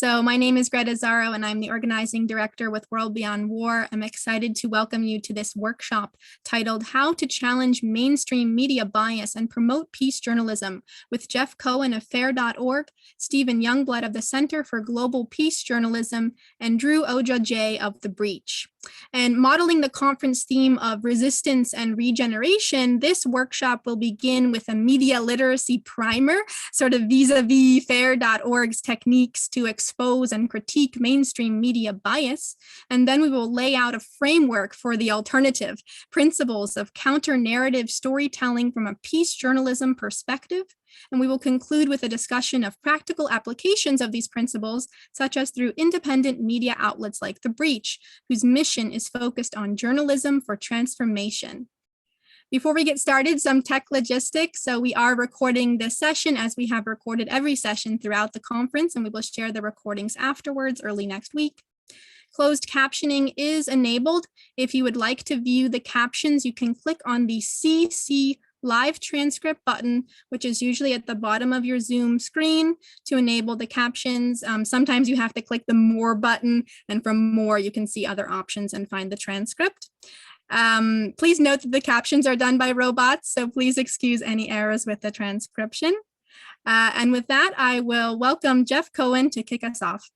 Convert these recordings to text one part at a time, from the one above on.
So my name is Greta Zaro, and I'm the organizing director with World Beyond War. I'm excited to welcome you to this workshop titled How to Challenge Mainstream Media Bias and Promote Peace Journalism with Jeff Cohen of FAIR.org, Stephen Youngblood of the Center for Global Peace Journalism, and Drew Oja of The Breach. And modeling the conference theme of resistance and regeneration, this workshop will begin with a media literacy primer, sort of vis-a-vis FAIR.org's techniques to expose and critique mainstream media bias. And then we will lay out a framework for the alternative, principles of counter-narrative storytelling from a peace journalism perspective. And we will conclude with a discussion of practical applications of these principles, such as through independent media outlets like The Breach, whose mission is focused on journalism for transformation. Before we get started, some tech logistics. So we are recording this session as we have recorded every session throughout the conference, and we will share the recordings afterwards early next week. Closed captioning is enabled. If you would like to view the captions, you can click on the CC Live Transcript button, which is usually at the bottom of your Zoom screen to enable the captions. Sometimes you have to click the More button, and from More, you can see other options and find the transcript. Please note that the captions are done by robots, so please excuse any errors with the transcription. And with that, I will welcome Jeff Cohen to kick us off.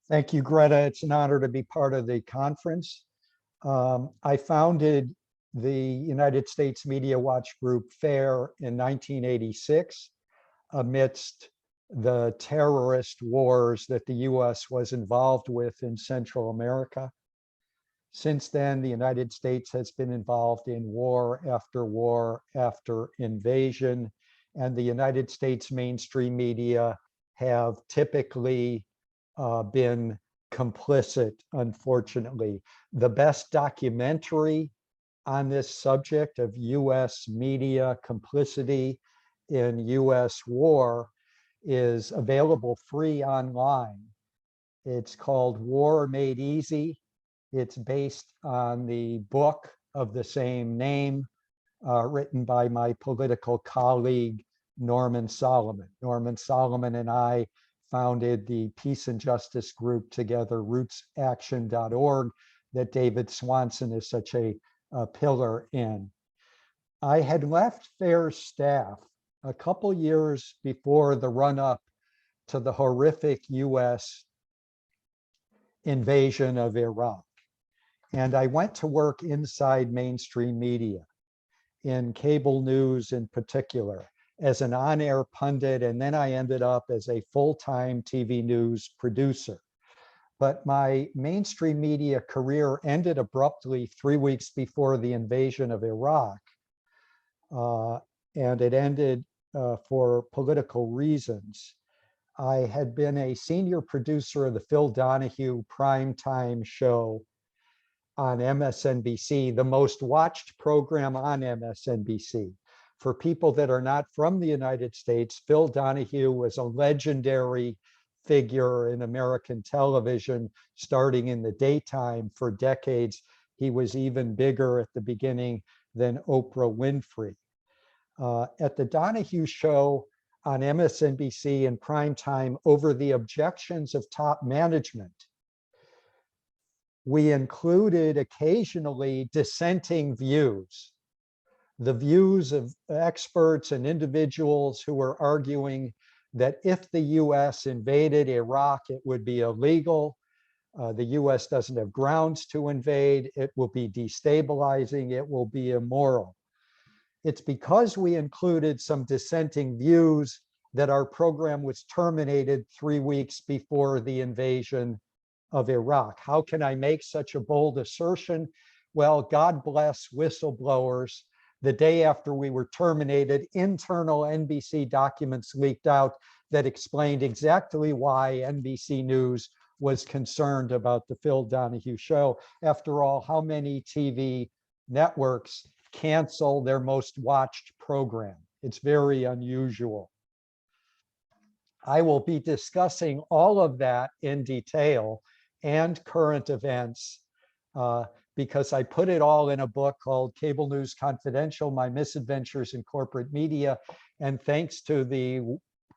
Thank you, Greta. It's an honor to be part of the conference. I founded the United States Media Watch group FAIR in 1986 amidst the terrorist wars that the US was involved with in Central America. Since then, the United States has been involved in war after invasion, and the United States mainstream media have typically been complicit, unfortunately. The best documentary on this subject of US media complicity in US war is available free online. It's called War Made Easy. It's based on the book of the same name, written by my political colleague, Norman Solomon. Norman Solomon and I founded the peace and justice group together, rootsaction.org, that David Swanson is such a pillar in. I had left FAIR's staff a couple years before the run-up to the horrific US invasion of Iraq. And I went to work inside mainstream media, in cable news in particular, as an on-air pundit, and then I ended up as a full-time TV news producer. But my mainstream media career ended abruptly 3 weeks before the invasion of Iraq. And it ended for political reasons. I had been a senior producer of the Phil Donahue primetime show on MSNBC, the most watched program on MSNBC. For people that are not from the United States, Phil Donahue was a legendary figure in American television, starting in the daytime for decades. He was even bigger at the beginning than Oprah Winfrey. At the Donahue show on MSNBC in prime time, over the objections of top management, we included occasionally dissenting views, the views of experts and individuals who were arguing that if the US invaded Iraq, it would be illegal. The US doesn't have grounds to invade. It will be destabilizing. It will be immoral. It's because we included some dissenting views that our program was terminated 3 weeks before the invasion of Iraq. How can I make such a bold assertion? Well, God bless whistleblowers. The day after we were terminated, internal NBC documents leaked out that explained exactly why NBC News was concerned about the Phil Donahue show. After all, how many TV networks cancel their most watched program? It's very unusual. I will be discussing all of that in detail and current events because I put it all in a book called Cable News Confidential, My Misadventures in Corporate Media. And thanks to the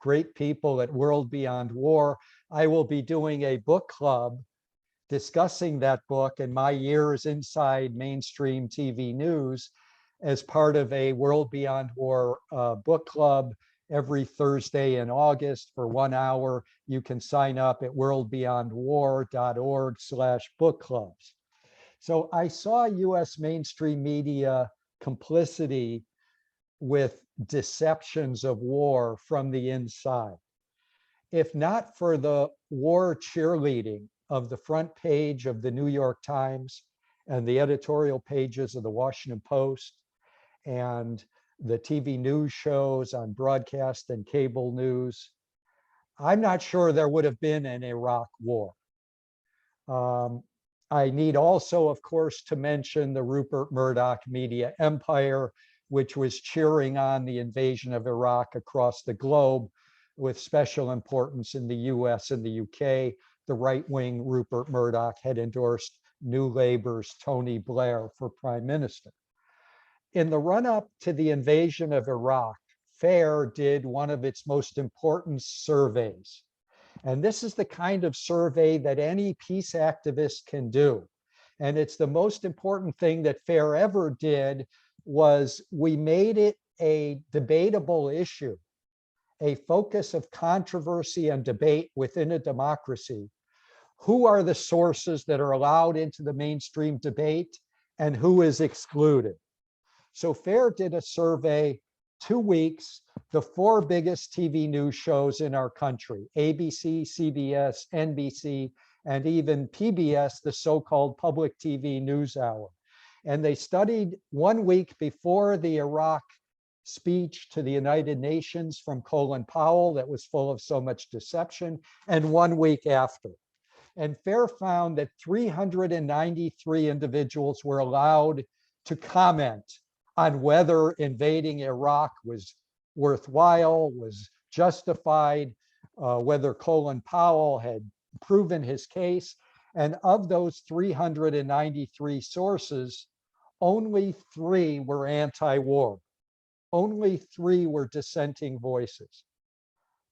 great people at World Beyond War, I will be doing a book club discussing that book and my years inside mainstream TV news as part of a World Beyond War book club every Thursday in August for 1 hour. You can sign up at WorldBeyondWar.org/book clubs. So I saw US mainstream media complicity with deceptions of war from the inside. If not for the war cheerleading of the front page of the New York Times and the editorial pages of the Washington Post and the TV news shows on broadcast and cable news, I'm not sure there would have been an Iraq war. I need also, of course, to mention the Rupert Murdoch media empire, which was cheering on the invasion of Iraq across the globe, with special importance in the US and the UK. The right-wing Rupert Murdoch had endorsed New Labour's Tony Blair for prime minister. In the run-up to the invasion of Iraq, FAIR did one of its most important surveys. And this is the kind of survey that any peace activist can do. And it's the most important thing that FAIR ever did was we made it a debatable issue, a focus of controversy and debate within a democracy. Who are the sources that are allowed into the mainstream debate and who is excluded? So FAIR did a survey, 2 weeks, the 4 biggest TV news shows in our country, ABC, CBS, NBC, and even PBS, the so-called public TV news hour. And they studied 1 week before the Iraq speech to the United Nations from Colin Powell that was full of so much deception, and 1 week after. And FAIR found that 393 individuals were allowed to comment on whether invading Iraq was worthwhile, was justified, whether Colin Powell had proven his case. And of those 393 sources, only 3 were anti-war. Only 3 were dissenting voices.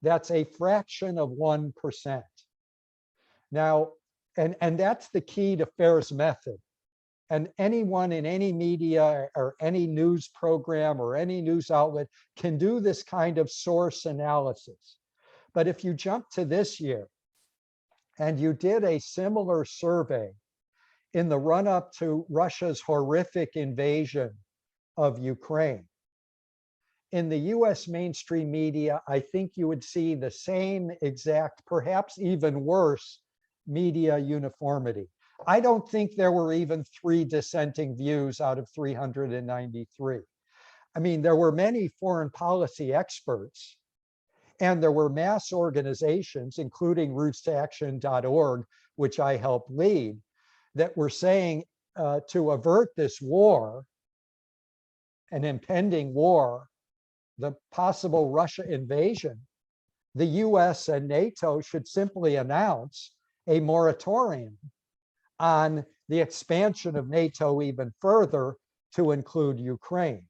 That's a fraction of 1%. Now, and that's the key to FAIR's method. And anyone in any media or any news program or any news outlet can do this kind of source analysis. But if you jump to this year and you did a similar survey in the run-up to Russia's horrific invasion of Ukraine, in the US mainstream media, I think you would see the same exact, perhaps even worse, media uniformity. I don't think there were even 3 dissenting views out of 393. I mean, there were many foreign policy experts, and there were mass organizations, including rootsaction.org, which I helped lead, that were saying to avert this war, an impending war, the possible Russia invasion, the US and NATO should simply announce a moratorium on the expansion of NATO even further to include Ukraine.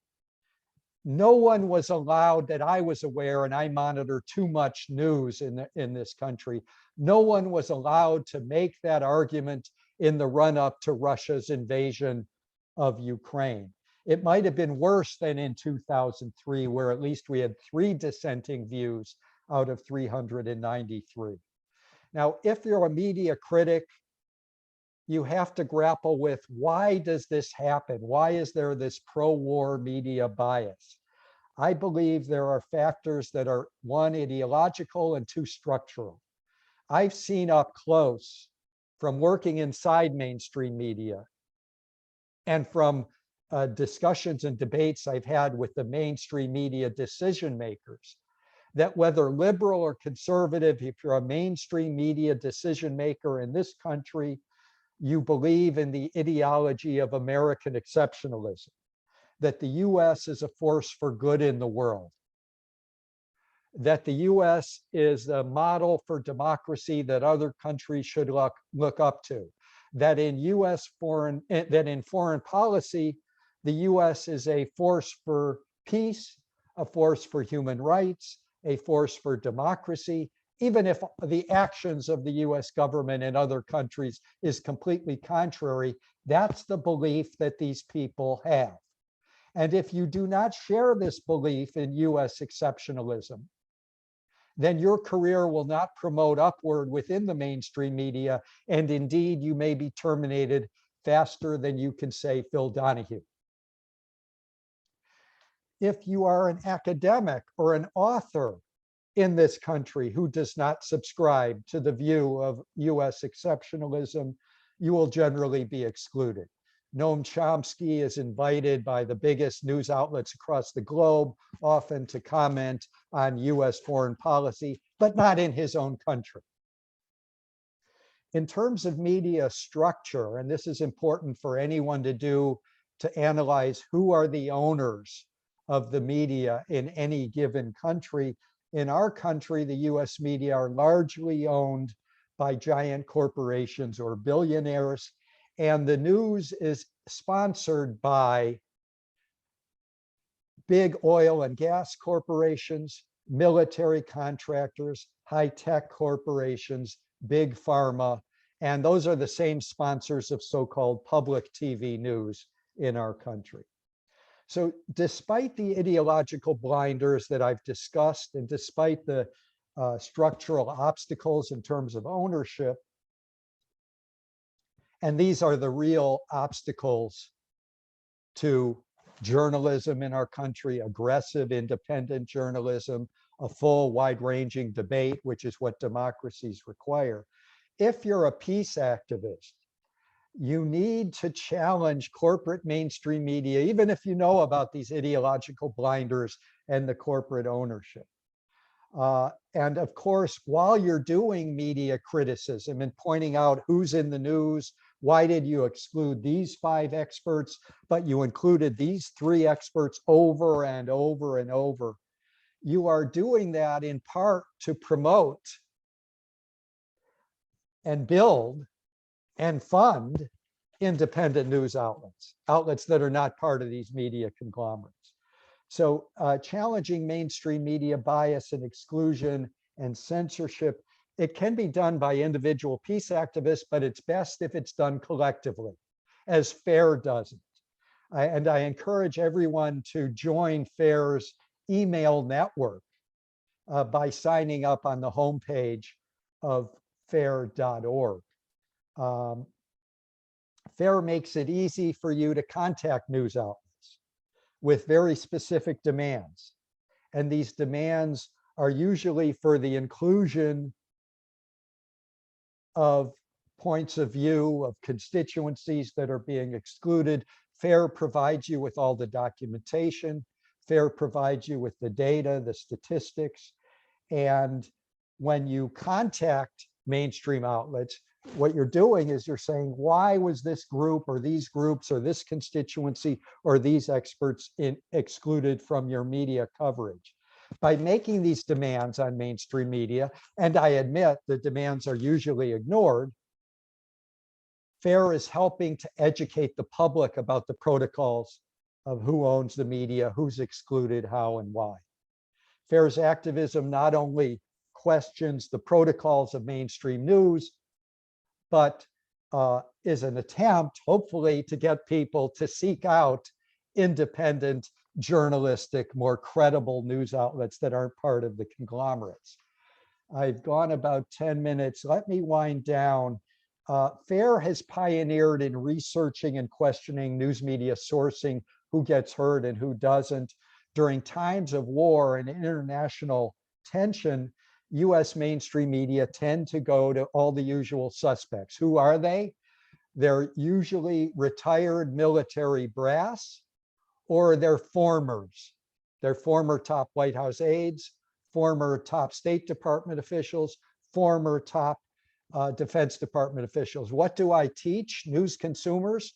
No one was allowed, that I was aware, and I monitor too much news in this country, no one was allowed to make that argument in the run-up to Russia's invasion of Ukraine. It might have been worse than in 2003, where at least we had 3 dissenting views out of 393. Now, if you're a media critic, you have to grapple with, why does this happen? Why is there this pro-war media bias? I believe there are factors that are, 1, ideological and 2, structural. I've seen up close, from working inside mainstream media and from discussions and debates I've had with the mainstream media decision makers, that whether liberal or conservative, if you're a mainstream media decision maker in this country, you believe in the ideology of American exceptionalism, that the US is a force for good in the world, that the US is a model for democracy that other countries should look up to, that in foreign policy, the US is a force for peace, a force for human rights, a force for democracy, even if the actions of the US government in other countries is completely contrary. That's the belief that these people have. And if you do not share this belief in US exceptionalism, then your career will not promote upward within the mainstream media. And indeed, you may be terminated faster than you can say Phil Donahue. If you are an academic or an author in this country who does not subscribe to the view of US exceptionalism, you will generally be excluded. Noam Chomsky is invited by the biggest news outlets across the globe, often to comment on US foreign policy, but not in his own country. In terms of media structure, and this is important for anyone to do to analyze who are the owners of the media in any given country. In our country, the US media are largely owned by giant corporations or billionaires, and the news is sponsored by big oil and gas corporations, military contractors, high-tech corporations, big pharma, and those are the same sponsors of so-called public TV news in our country. So despite the ideological blinders that I've discussed, and despite the structural obstacles in terms of ownership, and these are the real obstacles to journalism in our country, aggressive, independent journalism, a full, wide-ranging debate, which is what democracies require. If you're a peace activist, you need to challenge corporate mainstream media, even if you know about these ideological blinders and the corporate ownership. And of course, while you're doing media criticism and pointing out who's in the news, why did you exclude these 5 experts, but you included these 3 experts over and over and over, you are doing that in part to promote and build and fund independent news outlets that are not part of these media conglomerates. So challenging mainstream media bias and exclusion and censorship, it can be done by individual peace activists, but it's best if it's done collectively, as FAIR does it. And I encourage everyone to join FAIR's email network by signing up on the homepage of FAIR.org. FAIR makes it easy for you to contact news outlets with very specific demands. And these demands are usually for the inclusion of points of view of constituencies that are being excluded. FAIR provides you with all the documentation. FAIR provides you with the data, the statistics. And when you contact mainstream outlets, what you're doing is you're saying, why was this group or these groups or this constituency or these experts excluded from your media coverage? By making these demands on mainstream media, and I admit the demands are usually ignored, FAIR is helping to educate the public about the protocols of who owns the media, who's excluded, how and why. FAIR's activism not only questions the protocols of mainstream news, but is an attempt, hopefully, to get people to seek out independent, journalistic, more credible news outlets that aren't part of the conglomerates. I've gone about 10 minutes. Let me wind down. FAIR has pioneered in researching and questioning news media sourcing, who gets heard and who doesn't. During times of war and international tension, US mainstream media tend to go to all the usual suspects. Who are they? They're usually retired military brass, or they're formers. They're former top White House aides, former top State Department officials, former top Defense Department officials. What do I teach news consumers?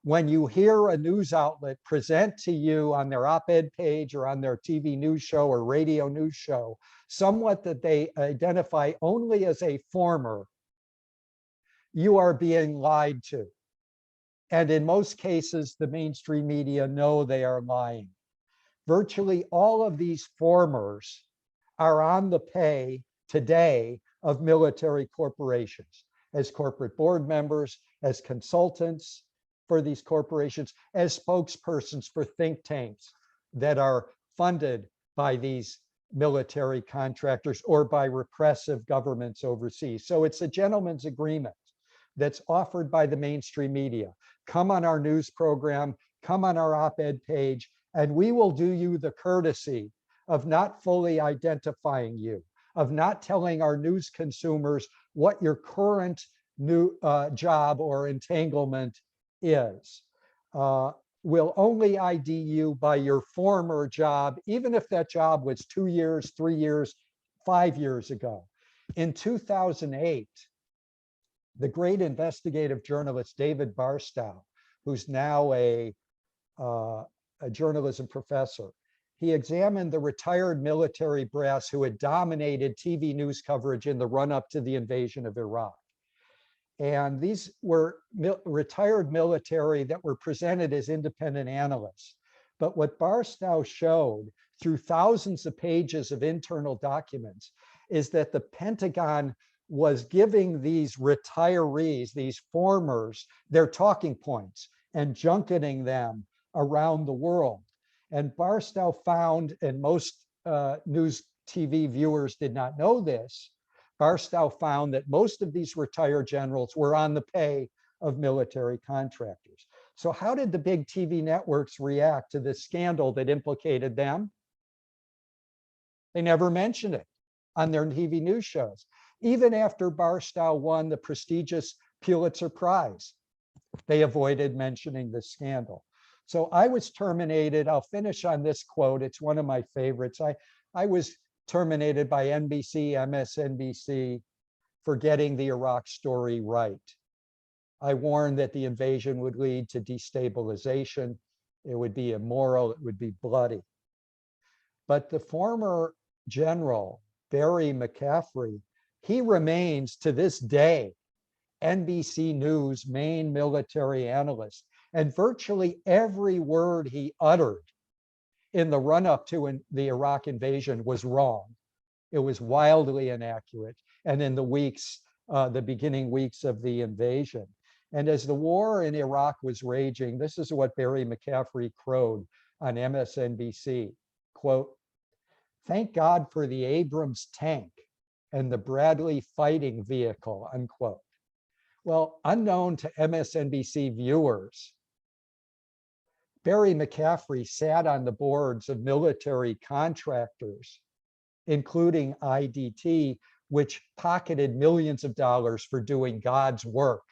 When you hear a news outlet present to you on their op-ed page or on their TV news show or radio news show, somewhat that they identify only as a former, you are being lied to. And in most cases, the mainstream media know they are lying. Virtually all of these formers are on the pay today of military corporations, as corporate board members, as consultants for these corporations, as spokespersons for think tanks that are funded by these military contractors or by repressive governments overseas. So it's a gentleman's agreement that's offered by the mainstream media. Come on our news program, come on our op-ed page, and we will do you the courtesy of not fully identifying you, of not telling our news consumers what your current new job or entanglement is. We'll only ID you by your former job, even if that job was 2 years, 3 years, 5 years ago. In 2008, the great investigative journalist David Barstow, who's now a journalism professor, he examined the retired military brass who had dominated TV news coverage in the run-up to the invasion of Iraq. And these were retired military that were presented as independent analysts. But what Barstow showed through thousands of pages of internal documents is that the Pentagon was giving these retirees, these formers, their talking points and junketing them around the world. And Barstow found, and most news TV viewers did not know this, Barstow found that most of these retired generals were on the pay of military contractors. So how did the big TV networks react to this scandal that implicated them? They never mentioned it on their TV news shows. Even after Barstow won the prestigious Pulitzer Prize, they avoided mentioning the scandal. So I was terminated. I'll finish on this quote. It's one of my favorites. I was terminated by NBC, MSNBC for getting the Iraq story right. I warned that the invasion would lead to destabilization. It would be immoral. It would be bloody. But the former general, Barry McCaffrey, he remains to this day NBC News main military analyst. And virtually every word he uttered in the run-up to the Iraq invasion was wrong. It was wildly inaccurate. And in the weeks, the beginning weeks of the invasion. And as the war in Iraq was raging, this is what Barry McCaffrey crowed on MSNBC, quote, "Thank God for the Abrams tank and the Bradley fighting vehicle," unquote. Well, unknown to MSNBC viewers, Barry McCaffrey sat on the boards of military contractors, including IDT, which pocketed millions of dollars for doing God's work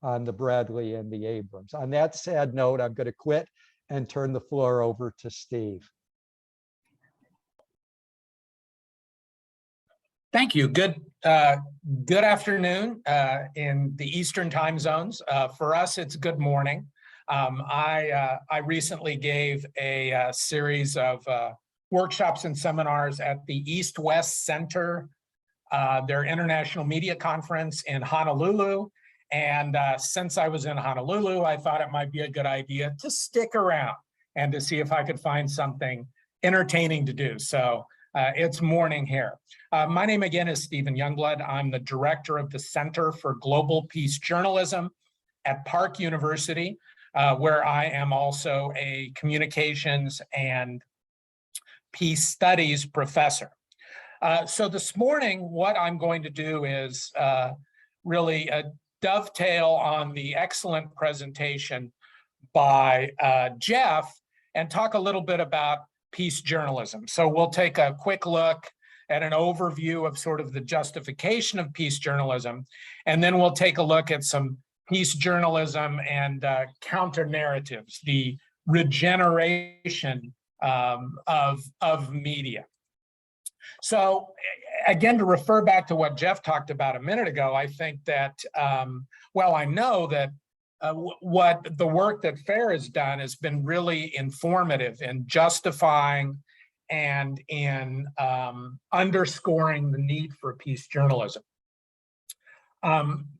on the Bradley and the Abrams. On that sad note, I'm going to quit and turn the floor over to Steve. Thank you. Good afternoon in the Eastern time zones. For us, it's good morning. I recently gave a series of workshops and seminars at the East-West Center, their International Media Conference in Honolulu. And since I was in Honolulu, I thought it might be a good idea to stick around and to see if I could find something entertaining to do. So it's morning here. My name again is Stephen Youngblood. I'm the director of the Center for Global Peace Journalism at Park University, where I am also a communications and peace studies professor. So this morning, what I'm going to do is really dovetail on the excellent presentation by Jeff and talk a little bit about peace journalism. So we'll take a quick look at an overview of sort of the justification of peace journalism, and then we'll take a look at some peace journalism and counter narratives, the regeneration of media. So again, to refer back to what Jeff talked about a minute ago, I think that, well, I know that what the work that FAIR has done has been really informative in justifying and in underscoring the need for peace journalism.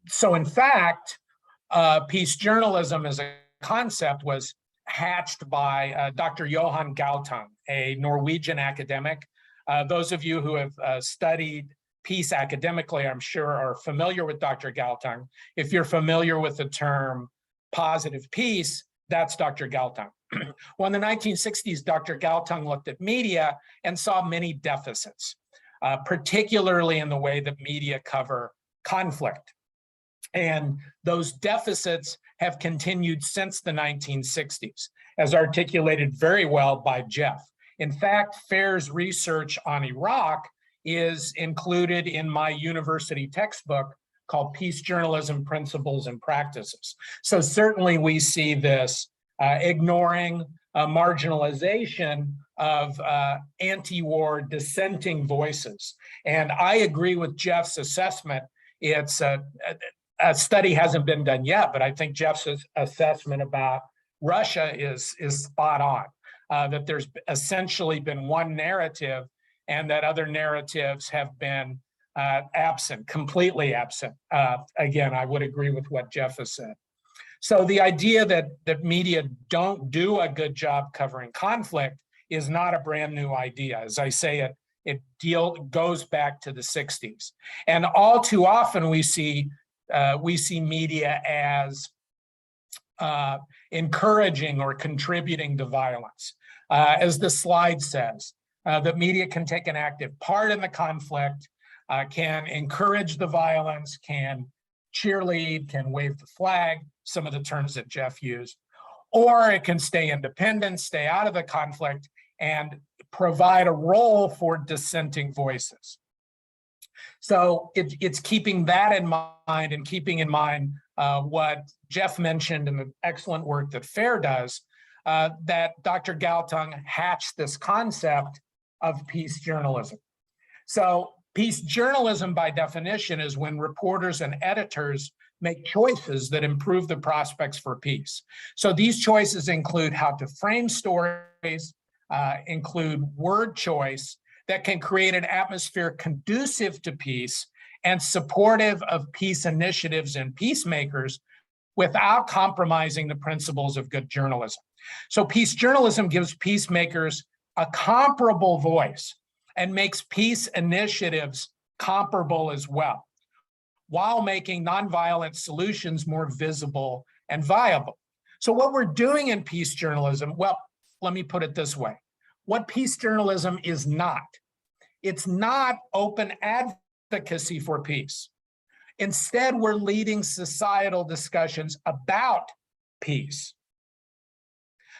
So in fact, peace journalism as a concept was hatched by Dr. Johan Galtung, a Norwegian academic. Those of you who have studied peace academically, I'm sure, are familiar with Dr. Galtung. If you're familiar with the term positive peace, that's Dr. Galtung. Well, in the 1960s, Dr. Galtung looked at media and saw many deficits, particularly in the way that media cover conflict. And those deficits have continued since the 1960s, as articulated very well by Jeff. In fact, FAIR's research on Iraq is included in my university textbook called Peace Journalism Principles and Practices. So certainly we see this ignoring marginalization of anti-war dissenting voices. And I agree with Jeff's assessment. It's a study hasn't been done yet, but I think Jeff's assessment about Russia is spot on, that there's essentially been one narrative and that other narratives have been absent, completely absent. Again, I would agree with what Jeff has said. So the idea that media don't do a good job covering conflict is not a brand new idea. As I say, it goes back to the 60s. And all too often we see media as encouraging or contributing to violence. As the slide says, that media can take an active part in the conflict, can encourage the violence, can cheerlead, can wave the flag, some of the terms that Jeff used, or it can stay independent, stay out of the conflict, and provide a role for dissenting voices. So it's keeping that in mind and keeping in mind what Jeff mentioned in the excellent work that FAIR does, that Dr. Galtung hatched this concept of peace journalism. So peace journalism, by definition, is when reporters and editors make choices that improve the prospects for peace. So these choices include how to frame stories, include word choice that can create an atmosphere conducive to peace and supportive of peace initiatives and peacemakers without compromising the principles of good journalism. So peace journalism gives peacemakers a comparable voice and makes peace initiatives comparable as well, while making nonviolent solutions more visible and viable. So what we're doing in peace journalism, well, let me put it this way. What peace journalism is not, it's not open advocacy for peace. Instead, we're leading societal discussions about peace.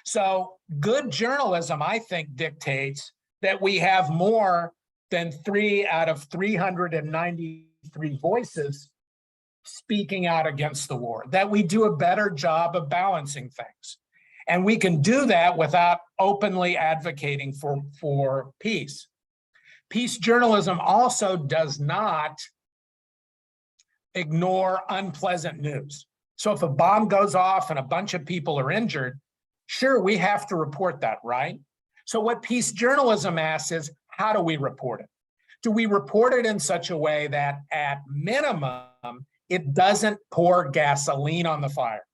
So good journalism, I think, dictates that we have more than 3 out of 393 voices speaking out against the war, that we do a better job of balancing things. And we can do that without openly advocating for peace. Peace journalism also does not ignore unpleasant news. So if a bomb goes off and a bunch of people are injured, sure, we have to report that, right? So what peace journalism asks is, how do we report it? Do we report it in such a way that at minimum, it doesn't pour gasoline on the fire?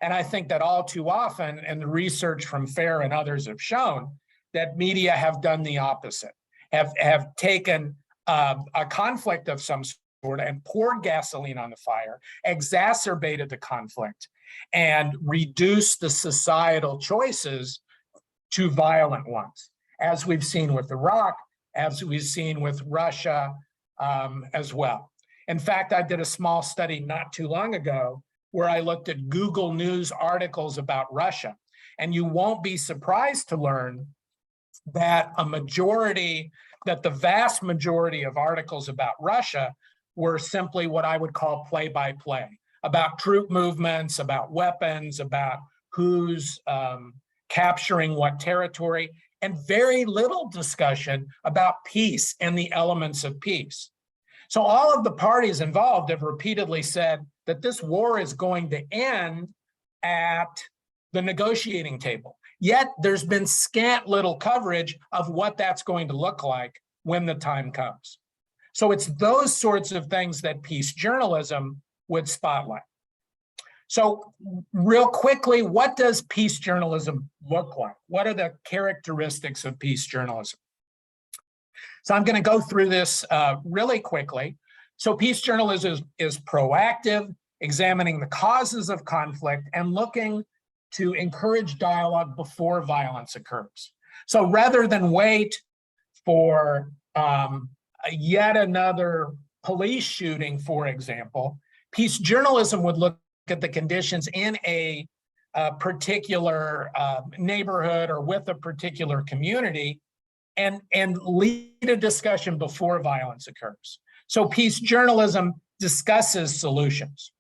And I think that all too often, and the research from FAIR and others have shown, that media have done the opposite, have taken a conflict of some sort and poured gasoline on the fire, exacerbated the conflict, and reduced the societal choices to violent ones, as we've seen with Iraq, as we've seen with Russia as well. In fact, I did a small study not too long ago where I looked at Google News articles about Russia. And you won't be surprised to learn that the vast majority of articles about Russia were simply what I would call play-by-play, about troop movements, about weapons, about who's capturing what territory, and very little discussion about peace and the elements of peace. So all of the parties involved have repeatedly said that this war is going to end at the negotiating table. Yet there's been scant little coverage of what that's going to look like when the time comes. So it's those sorts of things that peace journalism would spotlight. So real quickly, what does peace journalism look like? What are the characteristics of peace journalism? So I'm going to go through this really quickly. So peace journalism is proactive, examining the causes of conflict and looking to encourage dialogue before violence occurs. So rather than wait for yet another police shooting, for example, peace journalism would look at the conditions in a particular neighborhood or with a particular community and lead a discussion before violence occurs. So peace journalism discusses solutions.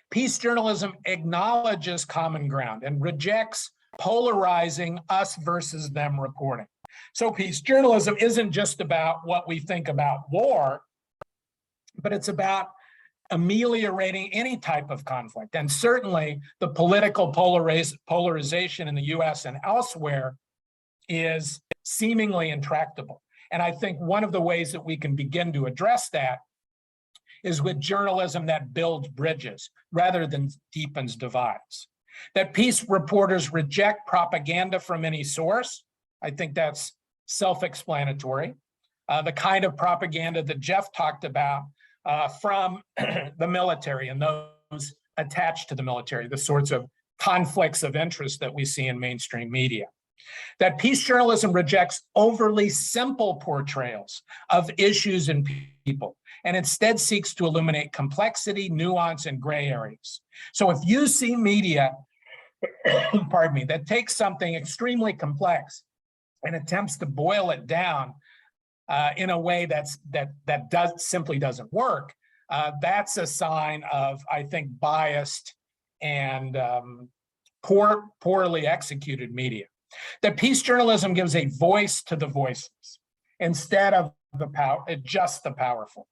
Peace journalism acknowledges common ground and rejects polarizing us versus them reporting. So peace journalism isn't just about what we think about war, but it's about ameliorating any type of conflict. And certainly the political polarization in the US and elsewhere is seemingly intractable. And I think one of the ways that we can begin to address that is with journalism that builds bridges rather than deepens divides. That peace reporters reject propaganda from any source. I think that's self-explanatory. The kind of propaganda that Jeff talked about from the military and those attached to the military, the sorts of conflicts of interest that we see in mainstream media. That peace journalism rejects overly simple portrayals of issues and people, and instead seeks to illuminate complexity, nuance, and gray areas. So if you see media, pardon me, that takes something extremely complex and attempts to boil it down in a way that simply doesn't work, that's a sign of, I think, biased and poorly executed media. That peace journalism gives a voice to the voiceless instead of just the powerful.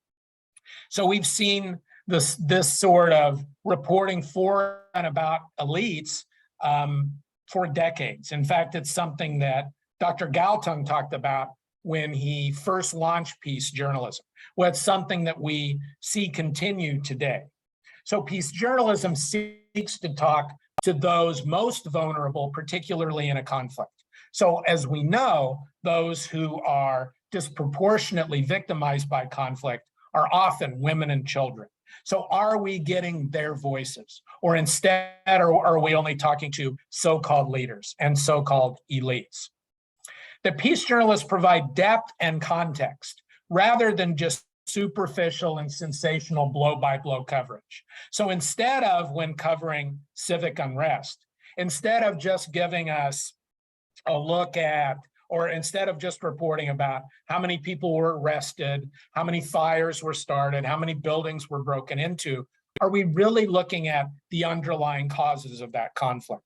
So we've seen this sort of reporting for and about elites for decades. In fact, it's something that Dr. Galtung talked about when he first launched peace journalism. Well, it's something that we see continue today. So peace journalism seeks to talk to those most vulnerable, particularly in a conflict. So as we know, those who are disproportionately victimized by conflict are often women and children. So are we getting their voices? Or instead, are we only talking to so-called leaders and so-called elites? The peace journalists provide depth and context rather than just superficial and sensational blow-by-blow coverage. So instead of, when covering civic unrest, instead of just giving us a look at, or instead of just reporting about how many people were arrested, how many fires were started, how many buildings were broken into, are we really looking at the underlying causes of that conflict?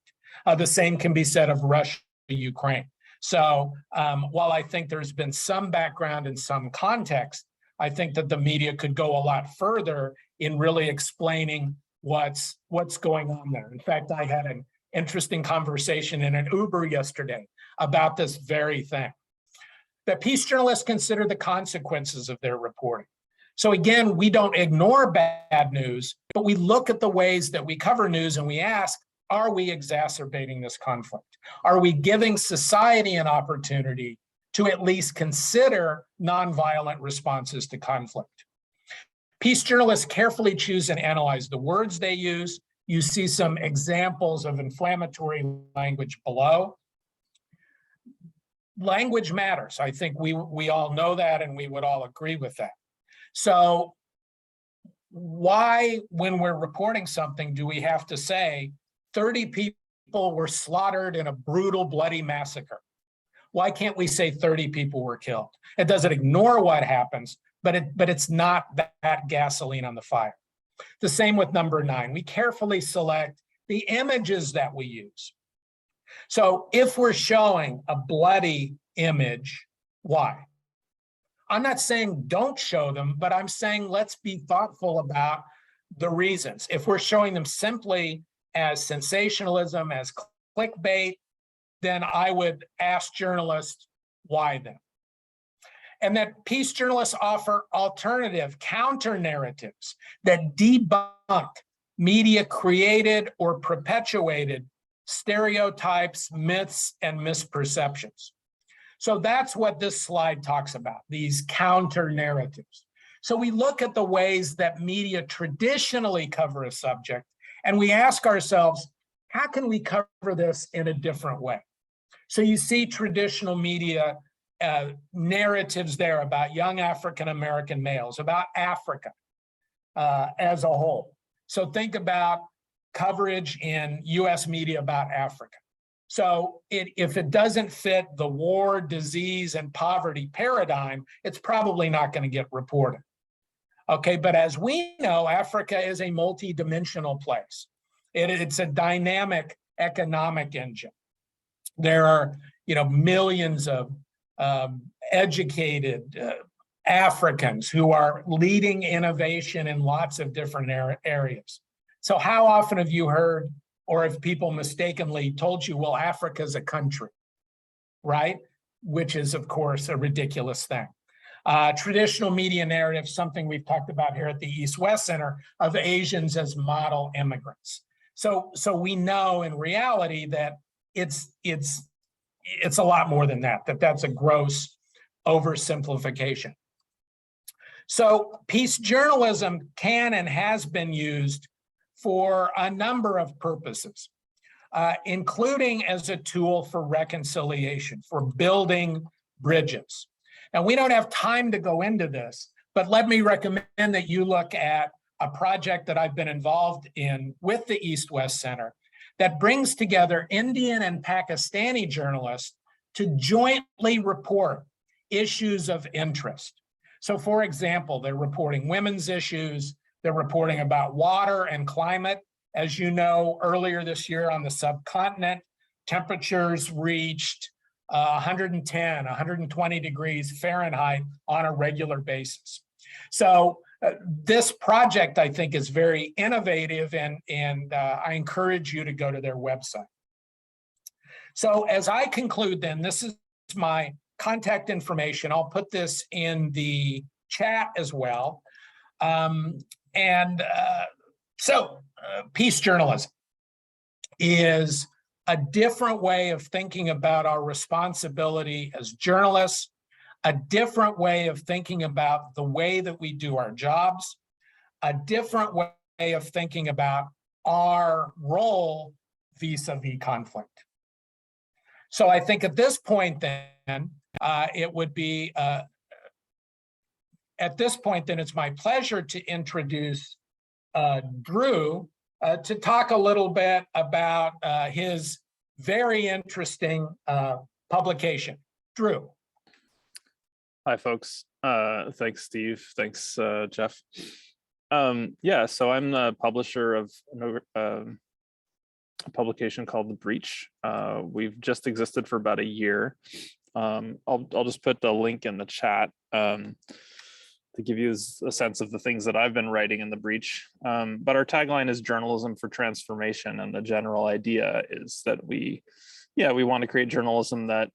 The same can be said of Russia, Ukraine. So while I think there's been some background and some context, I think that the media could go a lot further in really explaining what's going on there. In fact, I had an interesting conversation in an Uber yesterday about this very thing. That peace journalists consider the consequences of their reporting. So again, we don't ignore bad news, but we look at the ways that we cover news and we ask, are we exacerbating this conflict? Are we giving society an opportunity to at least consider nonviolent responses to conflict? Peace journalists carefully choose and analyze the words they use. You see some examples of inflammatory language below. Language matters. I think we all know that and we would all agree with that. So why, when we're reporting something, do we have to say 30 people were slaughtered in a brutal, bloody massacre? Why can't we say 30 people were killed? It doesn't ignore what happens, but it's not that gasoline on the fire. The same with number 9. We carefully select the images that we use. So if we're showing a bloody image, why? I'm not saying don't show them, but I'm saying let's be thoughtful about the reasons. If we're showing them simply as sensationalism, as clickbait, then I would ask journalists, why them? and that peace journalists offer alternative counter-narratives that debunk media created or perpetuated stereotypes, myths, and misperceptions. So that's what this slide talks about, these counter-narratives. So we look at the ways that media traditionally cover a subject, and we ask ourselves, how can we cover this in a different way? So you see traditional media narratives there about young African-American males, about Africa as a whole. So think about coverage in US media about Africa. So if it doesn't fit the war, disease, and poverty paradigm, it's probably not going to get reported. Okay, but as we know, Africa is a multi-dimensional place. It's a dynamic economic engine. There are, millions of educated Africans who are leading innovation in lots of different areas. So how often have you heard, or have people mistakenly told you, well, Africa is a country, right? Which is, of course, a ridiculous thing. Traditional media narrative, something we've talked about here at the East-West Center, of Asians as model immigrants. So we know in reality that it's a lot more than that, that's a gross oversimplification. So peace journalism can and has been used for a number of purposes, including as a tool for reconciliation, for building bridges. Now, we don't have time to go into this, but let me recommend that you look at a project that I've been involved in with the East-West Center that brings together Indian and Pakistani journalists to jointly report issues of interest. So, for example, they're reporting women's issues, they're reporting about water and climate. As you know, earlier this year on the subcontinent, temperatures reached 110, 120 degrees Fahrenheit on a regular basis. So this project, I think, is very innovative, and I encourage you to go to their website. So as I conclude then, this is my contact information. I'll put this in the chat as well. Peace journalism is a different way of thinking about our responsibility as journalists, a different way of thinking about the way that we do our jobs, a different way of thinking about our role vis-a-vis conflict. So I think at this point then, it's my pleasure to introduce Drew to talk a little bit about his very interesting publication. Drew. Hi, folks. Thanks, Steve. Thanks, Jeff. So I'm the publisher of a publication called The Breach. We've just existed for about a year. I'll just put the link in the chat to give you a sense of the things that I've been writing in The Breach. But our tagline is journalism for transformation, and the general idea is that we want to create journalism that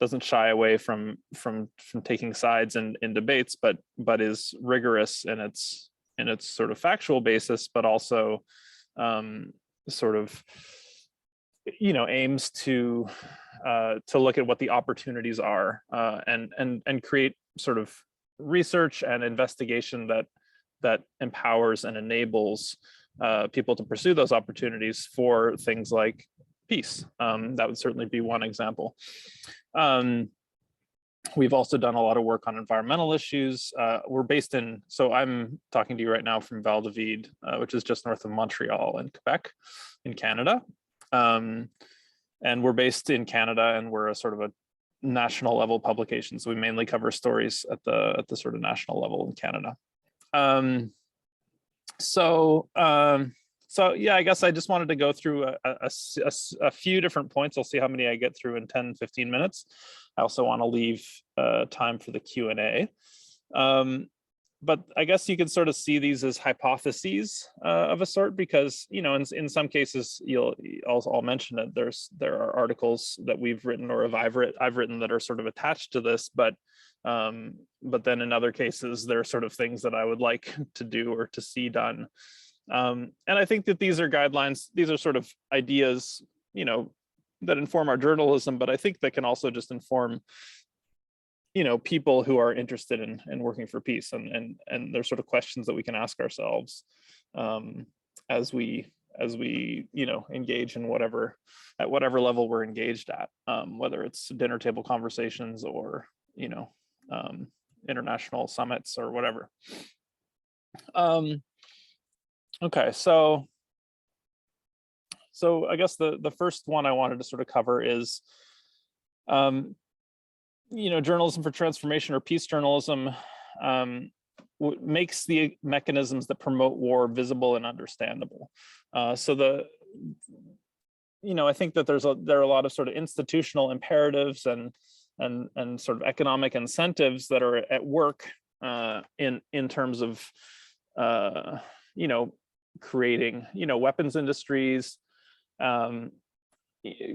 doesn't shy away from taking sides in debates, but is rigorous in its sort of factual basis, but also aims to look at what the opportunities are and create sort of research and investigation that empowers and enables people to pursue those opportunities for things like peace. That would certainly be one example. We've also done a lot of work on environmental issues. So I'm talking to you right now from Val-de-Vide, which is just north of Montreal in Quebec, in Canada. And we're based in Canada, and we're a sort of a national level publication. So we mainly cover stories at the sort of national level in Canada. I guess I just wanted to go through a few different points. I'll see how many I get through in 10, 15 minutes. I also want to leave time for the Q&A. but I guess you could sort of see these as hypotheses of a sort, because, you know, in some cases, I'll mention it. There are articles that we've written or I've written that are sort of attached to this, but then in other cases, there are sort of things that I would like to do or to see done. And I think that these are guidelines, these are sort of ideas, you know, that inform our journalism, but I think that can also just inform, you know, people who are interested in working for peace, and there's sort of questions that we can ask ourselves as we you know, engage in whatever level we're engaged at, whether it's dinner table conversations or, you know, international summits or whatever. Okay, so I guess the first one I wanted to sort of cover is, you know, journalism for transformation or peace journalism makes the mechanisms that promote war visible and understandable. So you know, I think that there are a lot of sort of institutional imperatives and sort of economic incentives that are at work in terms of you know, creating, you know, weapons industries,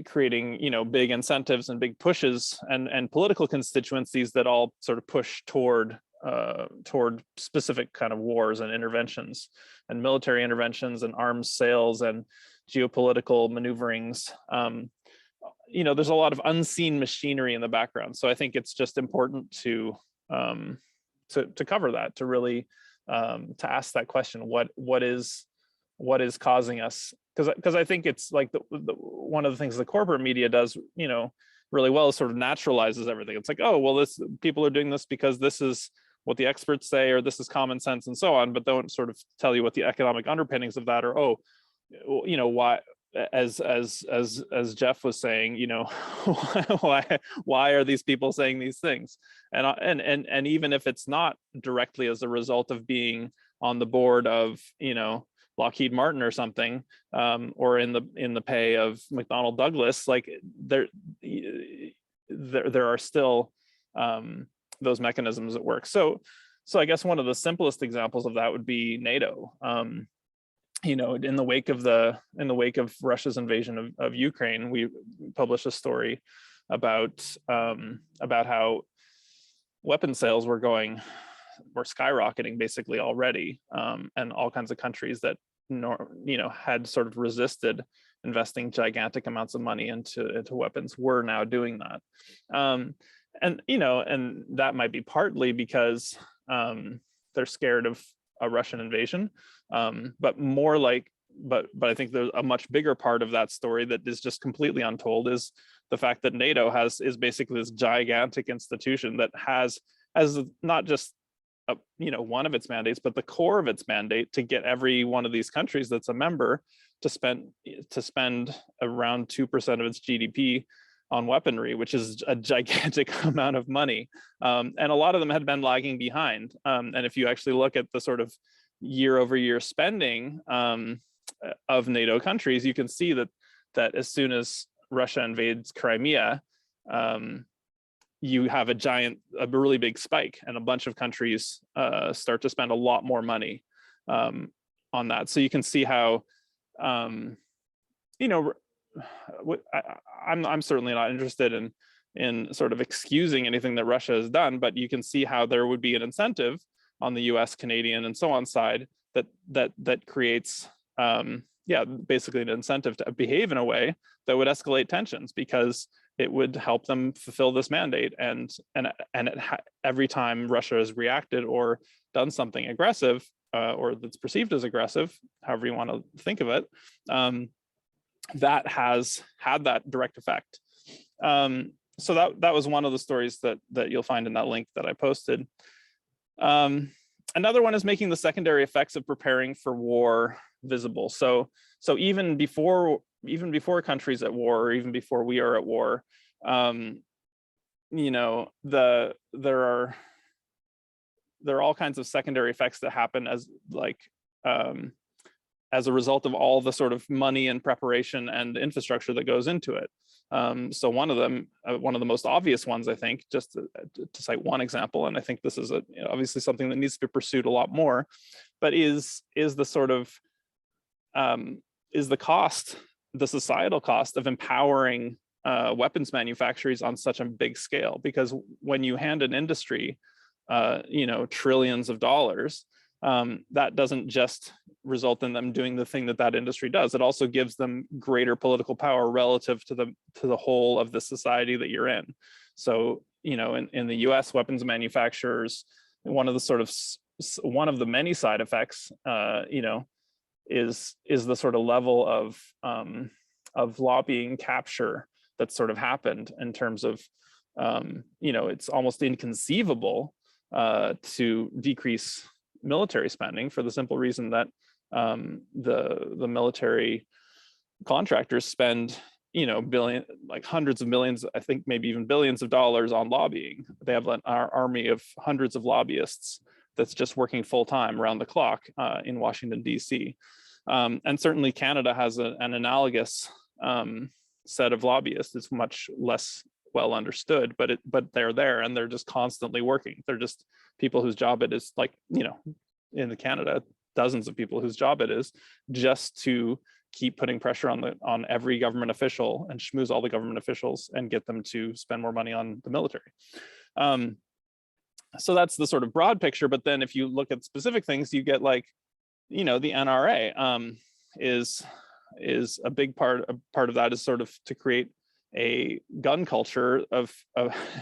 creating, you know, big incentives and big pushes and political constituencies that all sort of push toward specific kind of wars and interventions and military interventions and arms sales and geopolitical maneuverings. You know, there's a lot of unseen machinery in the background. So I think it's just important to cover that, to really to ask that question, what is causing us, because I think it's like one of the things the corporate media does, you know, really well is sort of naturalizes everything. It's like, oh, well, people are doing this because this is what the experts say, or this is common sense and so on, but don't sort of tell you what the economic underpinnings of that are. Oh, you know, why, as Jeff was saying, you know, why are these people saying these things? And even if it's not directly as a result of being on the board of, you know, Lockheed Martin or something, or in the pay of McDonnell Douglas, like there are still those mechanisms at work. So I guess one of the simplest examples of that would be NATO. You know, in the wake of Russia's invasion of Ukraine, we published a story about how weapon sales were skyrocketing basically already, and all kinds of countries that, you know, had sort of resisted investing gigantic amounts of money into weapons were now doing that. And you know, and that might be partly because they're scared of a Russian invasion, but I think there's a much bigger part of that story that is just completely untold, is the fact that NATO is basically this gigantic institution that has as not just you know, one of its mandates, but the core of its mandate to get every one of these countries that's a member to spend around 2% of its GDP on weaponry, which is a gigantic amount of money. And a lot of them had been lagging behind. And if you actually look at the sort of year-over-year spending of NATO countries, you can see that as soon as Russia invades Crimea, you have a really big spike, and a bunch of countries start to spend a lot more money on that. So you can see how, you know, I'm certainly not interested in sort of excusing anything that Russia has done, but you can see how there would be an incentive on the US, Canadian, and so on side that creates, basically an incentive to behave in a way that would escalate tensions, because it would help them fulfill this mandate. And every time Russia has reacted or done something aggressive, or that's perceived as aggressive, however you want to think of it, that has had that direct effect. So that was one of the stories that you'll find in that link that I posted. Another one is making the secondary effects of preparing for war visible. So even before countries at war, or even before we are at war, you know, there are all kinds of secondary effects that happen as a result of all the sort of money and preparation and infrastructure that goes into it. So one of them, one of the most obvious ones, I think, just to cite one example, and I think this is obviously something that needs to be pursued a lot more, but is the sort of is the cost, the societal cost of empowering weapons manufacturers on such a big scale. Because when you hand an industry, trillions of dollars, that doesn't just result in them doing the thing that industry does. It also gives them greater political power relative to the whole of the society that you're in. So, in the US, weapons manufacturers, one of the many side effects, is the sort of level of lobbying capture that's sort of happened in terms of, it's almost inconceivable to decrease military spending for the simple reason that the military contractors spend hundreds of millions, I think maybe even billions of dollars on lobbying. They have an army of hundreds of lobbyists that's just working full time around the clock in Washington, DC. And certainly Canada has an analogous set of lobbyists. It's much less well understood, but they're there and they're just constantly working. They're just people whose job it is, in Canada, dozens of people whose job it is just to keep putting pressure on every government official and schmooze all the government officials and get them to spend more money on the military. So that's the sort of broad picture. But then if you look at specific things, you get the NRA is a big part of that is sort of to create a gun culture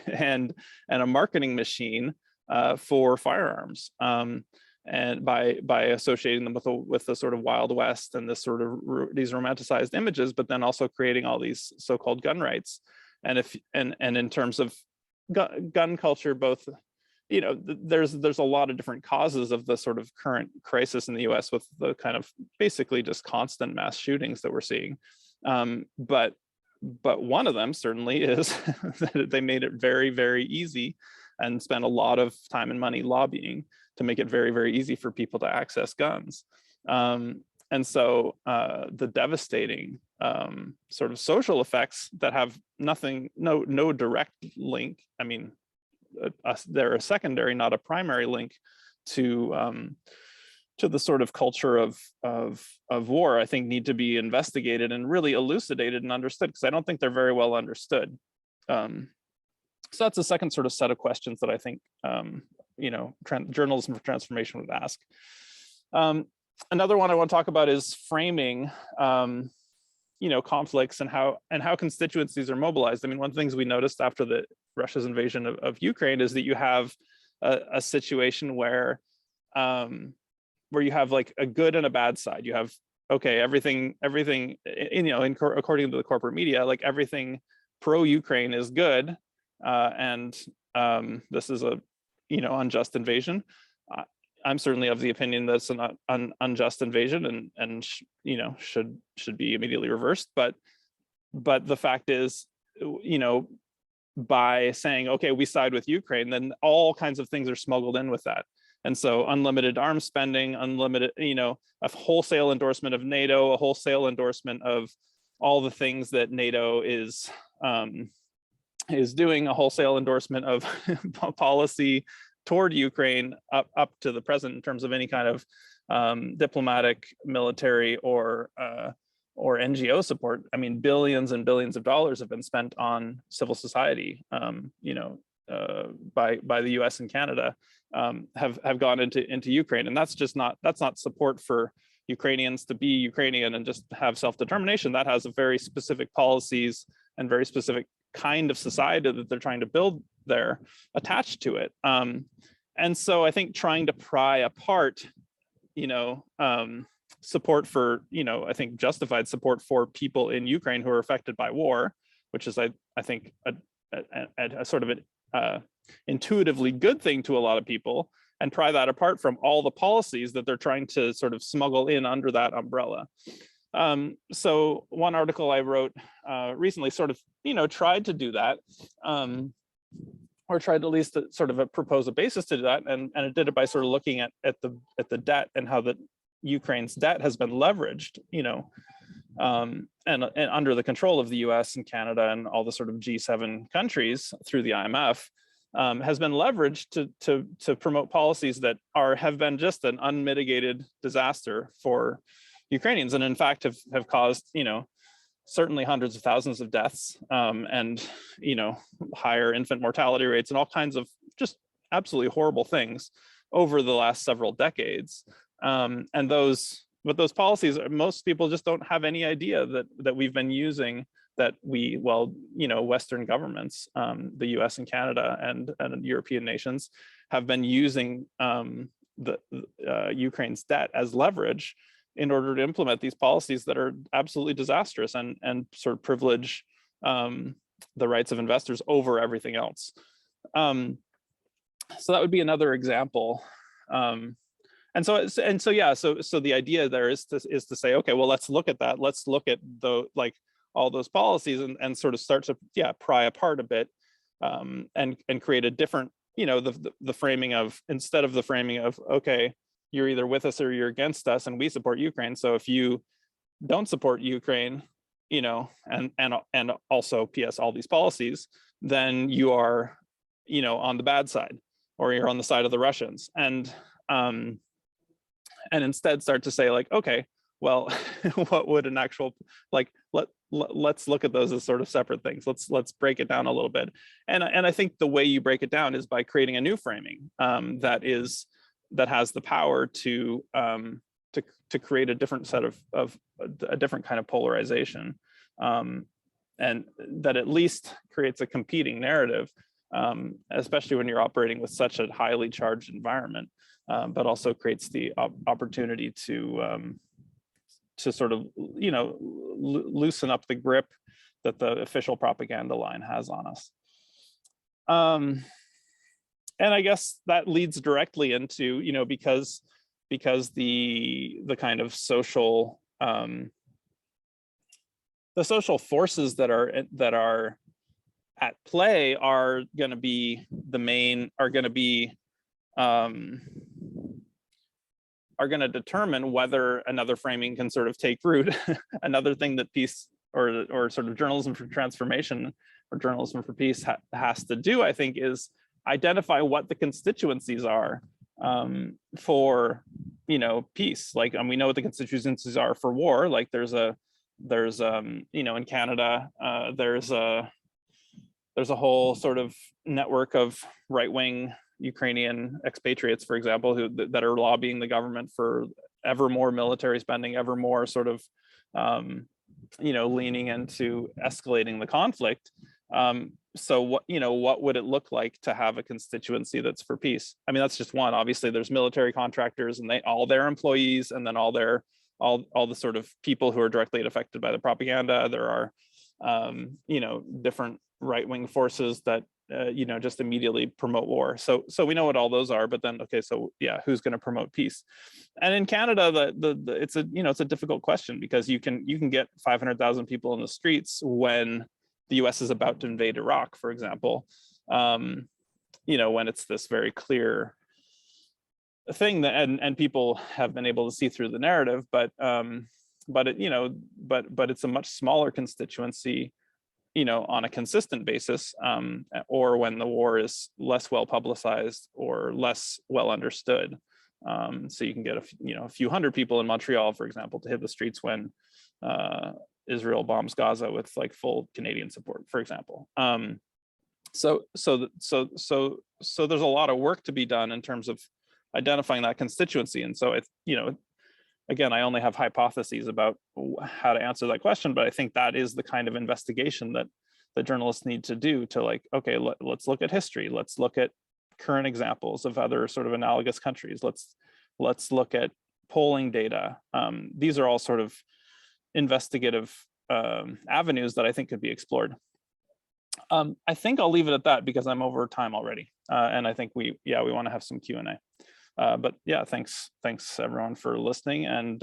and a marketing machine for firearms, and by associating them with the sort of Wild West and this sort of these romanticized images, but then also creating all these so-called gun rights. And in terms of gun culture, both, there's a lot of different causes of the sort of current crisis in the US with the kind of basically just constant mass shootings that we're seeing. But one of them certainly is that they made it very, very easy and spent a lot of time and money lobbying to make it very, very easy for people to access guns. And so the devastating sort of social effects that have no direct link, I mean, they're a secondary, not a primary link to the sort of culture of war, I think need to be investigated and really elucidated and understood, because I don't think they're very well understood. So that's the second sort of set of questions that I think journalism for transformation would ask. Another one I want to talk about is framing conflicts and how constituencies are mobilized. I mean, one of the things we noticed after Russia's invasion of Ukraine is that you have a situation where you have like a good and a bad side. You have, okay, everything according to the corporate media, like everything pro-Ukraine is good, and this is a unjust invasion. I'm certainly of the opinion that it's an unjust invasion and should be immediately reversed. But the fact is, by saying, okay, we side with Ukraine, then all kinds of things are smuggled in with that. And so unlimited arms spending, unlimited, a wholesale endorsement of NATO, a wholesale endorsement of all the things that NATO is doing, a wholesale endorsement of policy toward Ukraine up to the present in terms of any kind of diplomatic, military, or NGO support. I mean, billions and billions of dollars have been spent on civil society, by the U.S. and Canada, have gone into Ukraine, and that's not support for Ukrainians to be Ukrainian and just have self-determination. That has a very specific policies and very specific kind of society that they're trying to build there attached to it. And so I think trying to pry apart, support for, I think justified support for people in Ukraine who are affected by war, which is, I think, a sort of an intuitively good thing to a lot of people, and pry that apart from all the policies that they're trying to sort of smuggle in under that umbrella. So one article I wrote recently sort of, tried to do that, or tried at least to sort of propose a basis to do that, and it did it by sort of looking at the debt and how the Ukraine's debt has been leveraged, and under the control of the US and Canada and all the sort of G7 countries through the IMF, has been leveraged to promote policies that have been just an unmitigated disaster for Ukrainians, and in fact have caused, certainly hundreds of thousands of deaths, and higher infant mortality rates and all kinds of just absolutely horrible things over the last several decades. But those policies, most people just don't have any idea that we've been using, that Western governments, the US and Canada and European nations have been using Ukraine's debt as leverage in order to implement these policies that are absolutely disastrous and sort of privilege the rights of investors over everything else. So that would be another example. So the idea there is to say, okay, well, let's look at that. Let's look at all those policies and sort of start to pry apart a bit, and create a different, the framing of, instead of the framing of, okay, you're either with us or you're against us, and we support Ukraine. So if you don't support Ukraine, and also PS all these policies, then you are, on the bad side, or you're on the side of the Russians. And instead start to say, like, okay, well, what would an actual, let's look at those as sort of separate things. Let's break it down a little bit. And I think the way you break it down is by creating a new framing that has the power to create a different set of a different kind of polarization, and that at least creates a competing narrative, especially when you're operating with such a highly charged environment, but also creates the opportunity to sort of, loosen up the grip that the official propaganda line has on us. And I guess that leads directly into, because the kind of social, the social forces that are at play are going to be are going to determine whether another framing can sort of take root. Another thing that peace or sort of journalism for transformation or journalism for peace has to do, I think, is identify what the constituencies are for peace. Like, and we know what the constituencies are for war. Like there's in Canada, there's a whole sort of network of right-wing Ukrainian expatriates, for example, that are lobbying the government for ever more military spending, ever more sort of leaning into escalating the conflict. So what would it look like to have a constituency that's for peace? I mean, that's just one. Obviously, there's military contractors and all their employees, and then all the sort of people who are directly affected by the propaganda. There are different right-wing forces that just immediately promote war. So we know what all those are, but then, okay, so yeah, who's going to promote peace? And in Canada, it's a difficult question, because you can get 500,000 people in the streets when the US is about to invade Iraq, for example, when it's this very clear thing that, and people have been able to see through the narrative, but it's a much smaller constituency, on a consistent basis, or when the war is less well publicized or less well understood. So you can get a few hundred people in Montreal, for example, to hit the streets when Israel bombs Gaza with like full Canadian support, for example. So there's a lot of work to be done in terms of identifying that constituency. And so it's, again, I only have hypotheses about how to answer that question, but I think that is the kind of investigation that the journalists need to do to, like, okay, let's look at history. Let's look at current examples of other sort of analogous countries. Let's look at polling data. These are all sort of investigative avenues that I think could be explored. I think I'll leave it at that because I'm over time already. And I think we want to have some Q&A. But yeah, thanks everyone for listening, and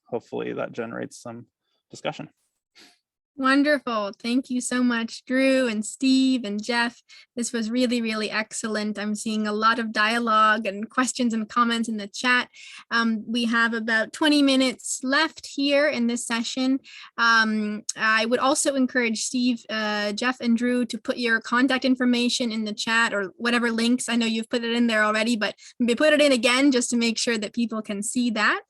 hopefully that generates some discussion. Wonderful. Thank you so much, Drew and Steve and Jeff. This was really, really excellent. I'm seeing a lot of dialogue and questions and comments in the chat. We have about 20 minutes left here in this session. I would also encourage Steve, Jeff, and Drew to put your contact information in the chat or whatever links. I know you've put it in there already, but maybe put it in again just to make sure that people can see that.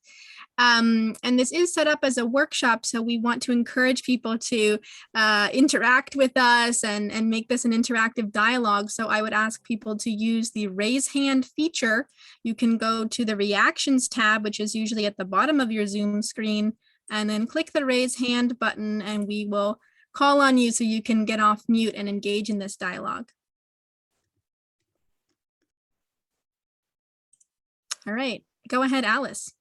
And this is set up as a workshop, so we want to encourage people to interact with us and make this an interactive dialogue. So I would ask people to use the raise hand feature. You can go to the reactions tab, which is usually at the bottom of your Zoom screen, and then click the raise hand button, and we will call on you so you can get off mute and engage in this dialogue. All right, go ahead, Alice.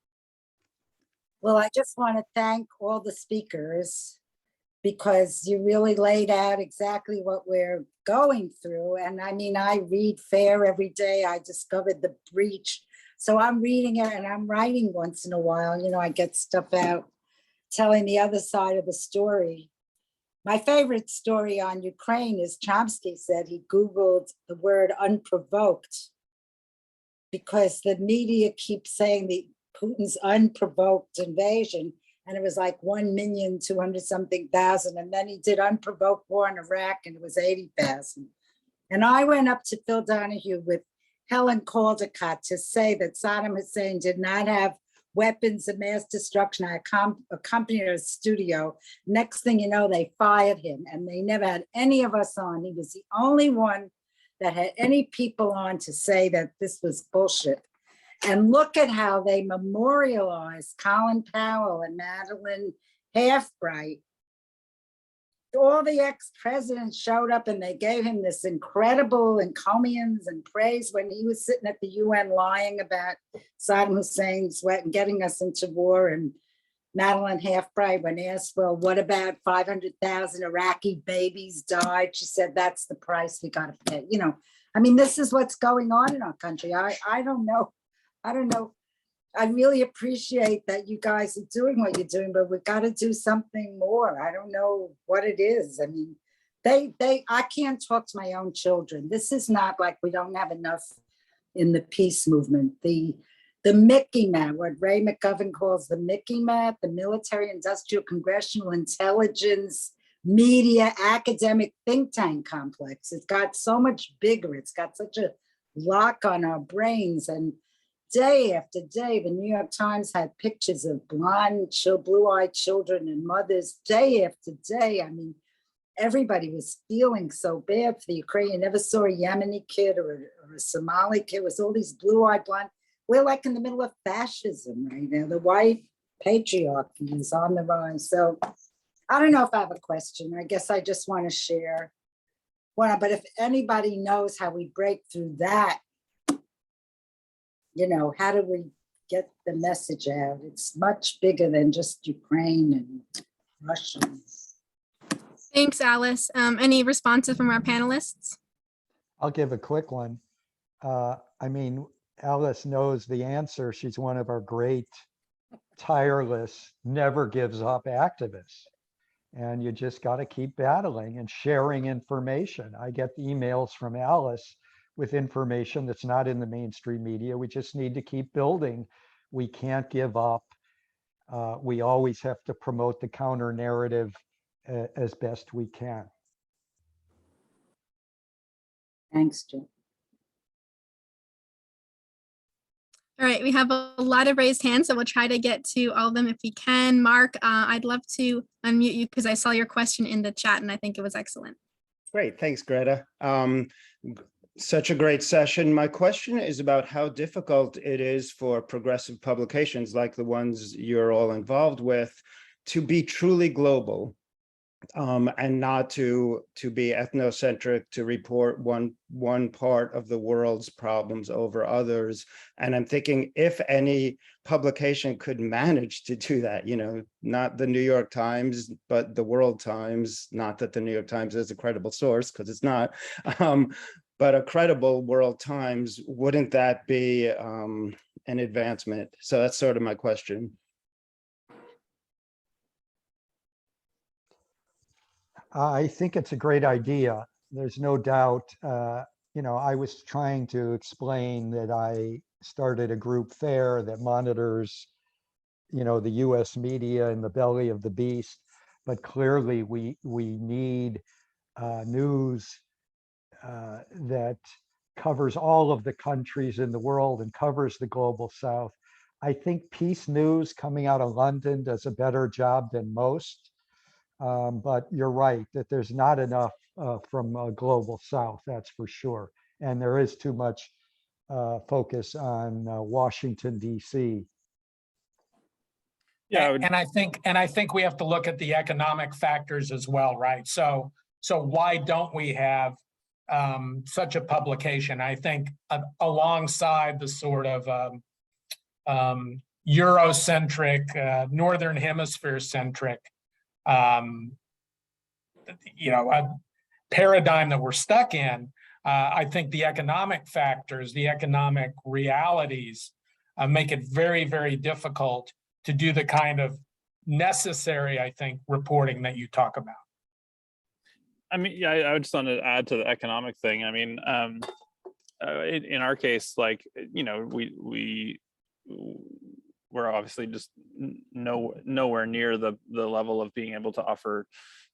Well, I just want to thank all the speakers because you really laid out exactly what we're going through. And I mean, I read FAIR every day. I discovered the breach. So I'm reading it and I'm writing once in a while. You know, I get stuff out telling the other side of the story. My favorite story on Ukraine is Chomsky said he Googled the word unprovoked because the media keeps saying Putin's unprovoked invasion, and it was like 1,200,000-something, and then he did unprovoked war in Iraq, and it was 80,000. And I went up to Phil Donahue with Helen Caldecott to say that Saddam Hussein did not have weapons of mass destruction. I accompanied her to the studio. Next thing you know, they fired him, and they never had any of us on. He was the only one that had any people on to say that this was bullshit. And look at how they memorialized Colin Powell and Madeleine Halfbright. All the ex-presidents showed up and they gave him this incredible encomiums and praise when he was sitting at the UN lying about Saddam Hussein's sweat and getting us into war. And Madeleine Halfbright, when asked, well, what about 500,000 Iraqi babies died? She said, that's the price we got to pay. You know, I mean, this is what's going on in our country. I don't know. I don't know. I really appreciate that you guys are doing what you're doing, but we've got to do something more. I don't know what it is. I mean, I can't talk to my own children. This is not like we don't have enough in the peace movement. The Mickey map, what Ray McGovern calls the Mickey map, the military, industrial, congressional, intelligence, media, academic think tank complex. It's got so much bigger. It's got such a lock on our brains. And day after day, the New York Times had pictures of blonde, blue-eyed children and mothers day after day. I mean, everybody was feeling so bad for the Ukraine. You never saw a Yemeni kid or a Somali kid. It was all these blue-eyed blonde. We're like in the middle of fascism right now. The white patriarchy is on the rise. So I don't know if I have a question. I guess I just want to share. Well, but if anybody knows how we break through that, you know, how do we get the message out? It's much bigger than just Ukraine and Russia. Thanks, Alice. Any responses from our panelists? I'll give a quick one. I mean, Alice knows the answer. She's one of our great, tireless, never gives up activists. And you just got to keep battling and sharing information. I get emails from Alice with information that's not in the mainstream media. We just need to keep building. We can't give up. We always have to promote the counter narrative as best we can. Thanks, Jim. All right, we have a lot of raised hands, so we'll try to get to all of them if we can. Mark, I'd love to unmute you because I saw your question in the chat and I think it was excellent. Great, thanks, Greta. Such a great session. My question is about how difficult it is for progressive publications like the ones you're all involved with to be truly global and not to be ethnocentric, to report one part of the world's problems over others. And I'm thinking if any publication could manage to do that, you know, not the New York Times, but the World Times, not that the New York Times is a credible source, because it's not, but a credible World Times, wouldn't that be an advancement? So that's sort of my question. I think it's a great idea. There's no doubt. I was trying to explain that I started a group FAIR that monitors, the US media in the belly of the beast. But clearly we need news that covers all of the countries in the world and covers the global South. I think Peace News coming out of London does a better job than most. But you're right that there's not enough from global South, that's for sure. And there is too much focus on Washington, D.C. Yeah, I would, And I think we have to look at the economic factors as well, right? So why don't we have such a publication? I think alongside the sort of Eurocentric, Northern Hemisphere centric, a paradigm that we're stuck in. I think the economic factors, the economic realities make it very, very difficult to do the kind of necessary, I think, reporting that you talk about. I mean, yeah, I just want to add to the economic thing. I mean, in our case, like, we're obviously just nowhere near the level of being able to offer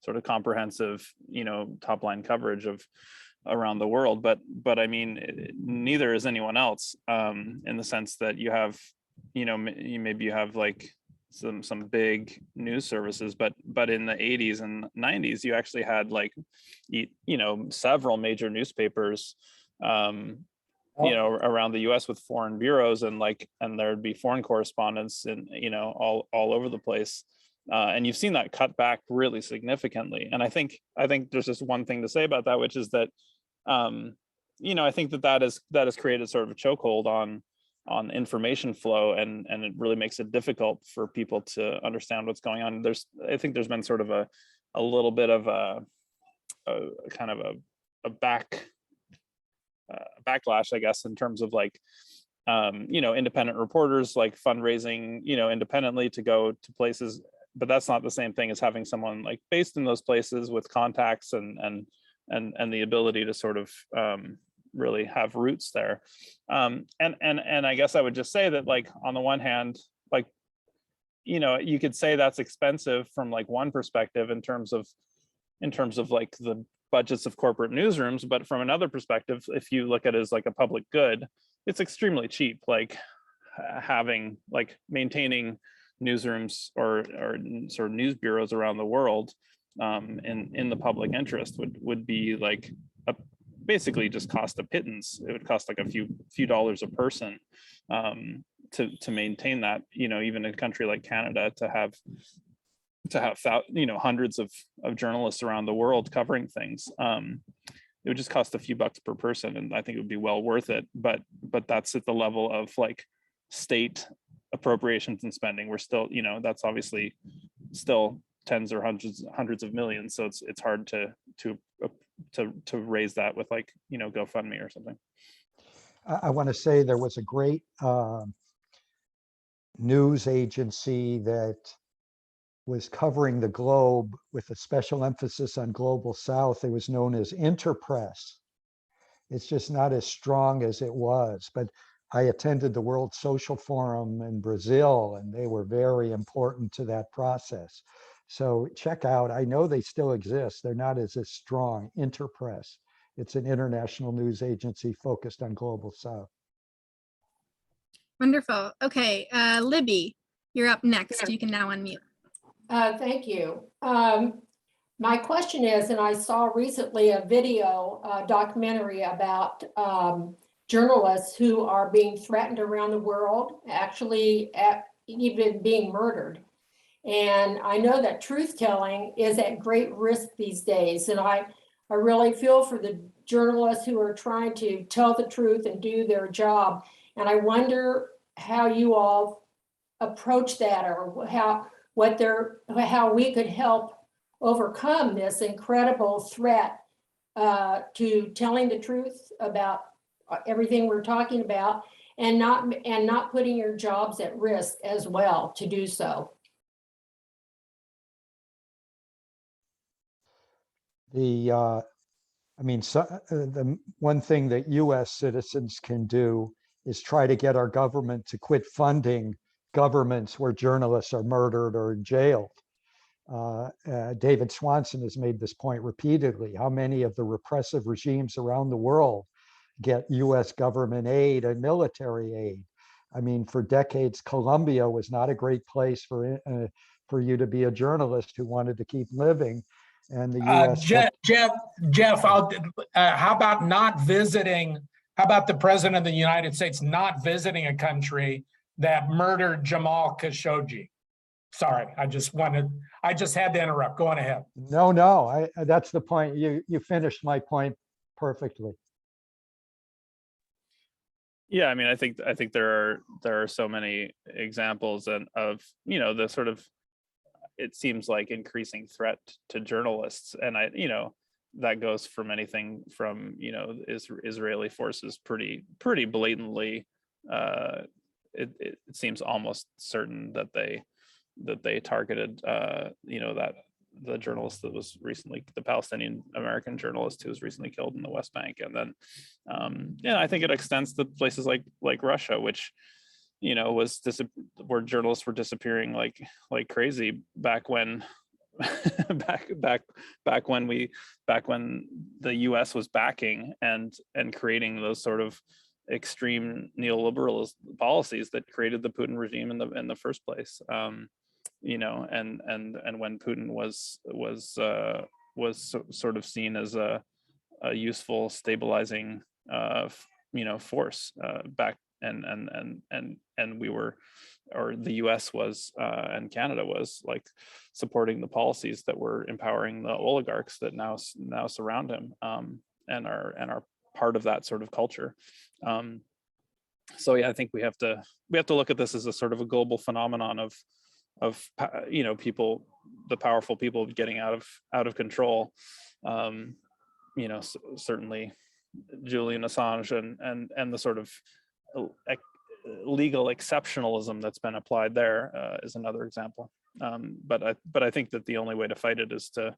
sort of comprehensive, top line coverage of around the world. But I mean, neither is anyone else, in the sense that you have, maybe you have like some big news services, but in the 80s and 90s, you actually had like, several major newspapers, around the US with foreign bureaus, and there'd be foreign correspondents and, all over the place. And you've seen that cut back really significantly. And I think there's just one thing to say about that, which is that, I think that has created sort of a chokehold on information flow, and it really makes it difficult for people to understand what's going on. I think there's been sort of a little bit of a kind of a backlash, I guess, in terms of like, independent reporters like fundraising, independently to go to places, but that's not the same thing as having someone like based in those places with contacts and the ability to sort of really have roots there. And I guess I would just say that, like, on the one hand, like, you could say that's expensive from like one perspective in terms of like the budgets of corporate newsrooms, but from another perspective, if you look at it as like a public good, it's extremely cheap. Like maintaining newsrooms or sort of news bureaus around the world in the public interest would be like basically just cost a pittance. It would cost like a few dollars a person to maintain that, even in a country like Canada, to have hundreds of journalists around the world covering things. It would just cost a few bucks per person, and I think it would be well worth it. But that's at the level of like state appropriations and spending. We're still, that's obviously still tens or hundreds of millions. So it's hard to raise that with like, GoFundMe or something. I want to say there was a great news agency that was covering the globe with a special emphasis on global South. It was known as Interpress. It's just not as strong as it was, but I attended the World Social Forum in Brazil, and they were very important to that process. So check out, I know they still exist. They're not as strong. Interpress. It's an international news agency focused on global South. Wonderful. Okay, Libby, you're up next. You can now unmute. Thank you. My question is, and I saw recently a video documentary about journalists who are being threatened around the world, actually even being murdered. And I know that truth telling is at great risk these days. And I really feel for the journalists who are trying to tell the truth and do their job. And I wonder how you all approach that, or how we could help overcome this incredible threat to telling the truth about everything we're talking about, and not putting your jobs at risk as well to do so. The one thing that US citizens can do is try to get our government to quit funding governments where journalists are murdered or jailed. David Swanson has made this point repeatedly. How many of the repressive regimes around the world get US government aid and military aid? I mean, for decades, Colombia was not a great place for you to be a journalist who wanted to keep living. And the US. Jeff, how about not visiting? How about the president of the United States not visiting a country that murdered Jamal Khashoggi? Sorry, I just had to interrupt. Go on ahead. No, that's the point. You finished my point perfectly. Yeah, I mean, I think there are so many examples of the sort of, it seems like, increasing threat to journalists, and that goes from anything from Israeli forces pretty blatantly. It seems almost certain that they targeted that the journalist that was recently, the Palestinian American journalist who was recently killed in the West Bank, and then I think it extends to places like Russia, which where journalists were disappearing like crazy back when back when the US was backing and creating those sort of extreme neoliberal policies that created the Putin regime in the first place. And when Putin was sort of seen as a useful stabilizing force back, and we were, or the US was and Canada was, like, supporting the policies that were empowering the oligarchs that now surround him, and are part of that sort of culture. So yeah, I think we have to look at this as a sort of a global phenomenon of people, the powerful people, getting out of control. Certainly Julian Assange and the sort of legal exceptionalism that's been applied there is another example. But I think that the only way to fight it is to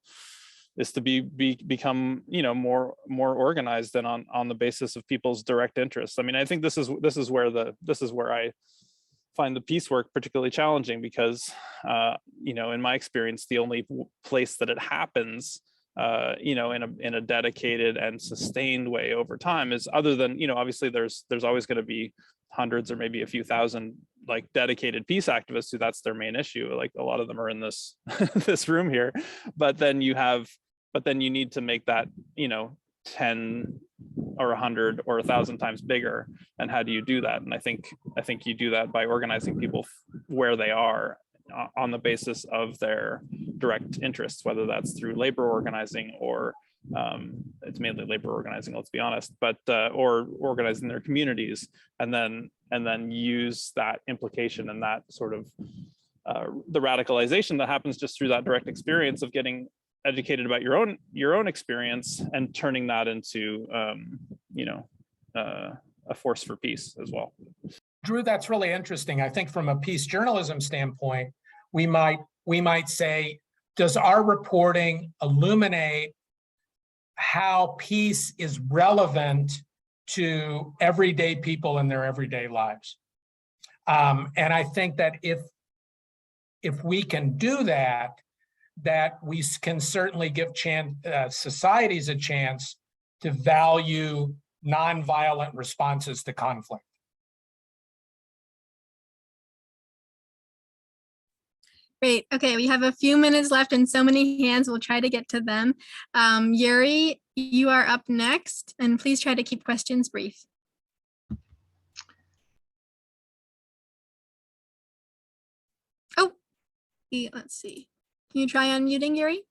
become more organized and on the basis of people's direct interests. I mean, I think this is where I find the peace work particularly challenging, because in my experience, the only place that it happens in a dedicated and sustained way over time is, other than obviously there's always going to be hundreds or maybe a few thousand like dedicated peace activists who that's their main issue. Like, a lot of them are in this this room here, but then you need to make that 10 or 100 or 1,000 times bigger. And how do you do that? And I think you do that by organizing people where they are, on the basis of their direct interests, whether that's through labor organizing or it's mainly labor organizing, let's be honest, but or organizing their communities, and then use that implication and that sort of the radicalization that happens just through that direct experience of getting educated about your own experience and turning that into a force for peace as well. Drew, that's really interesting. I think from a peace journalism standpoint, we might say, does our reporting illuminate how peace is relevant to everyday people in their everyday lives? And I think that if we can do that we can certainly give societies a chance to value nonviolent responses to conflict. Great. Okay, we have a few minutes left and so many hands. We'll try to get to them. Yuri, you are up next, and please try to keep questions brief. Oh, let's see. Can you try unmuting, Yuri?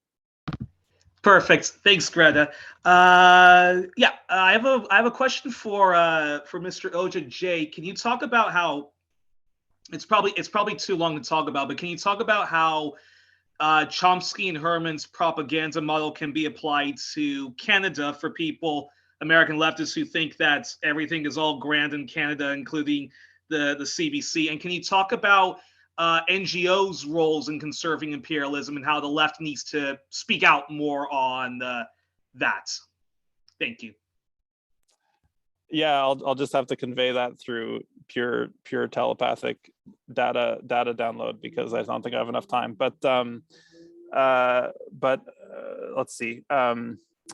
Perfect. Thanks, Greta. Yeah, I have a question for Mr. Oja J. Can you talk about how it's probably too long to talk about, but can you talk about how Chomsky and Herman's propaganda model can be applied to Canada for people, American leftists, who think that everything is all grand in Canada, including the CBC? And can you talk about NGOs' roles in conserving imperialism and how the left needs to speak out more on that. Thank you. Yeah, I'll just have to convey that through pure telepathic data download, because I don't think I have enough time. But let's see.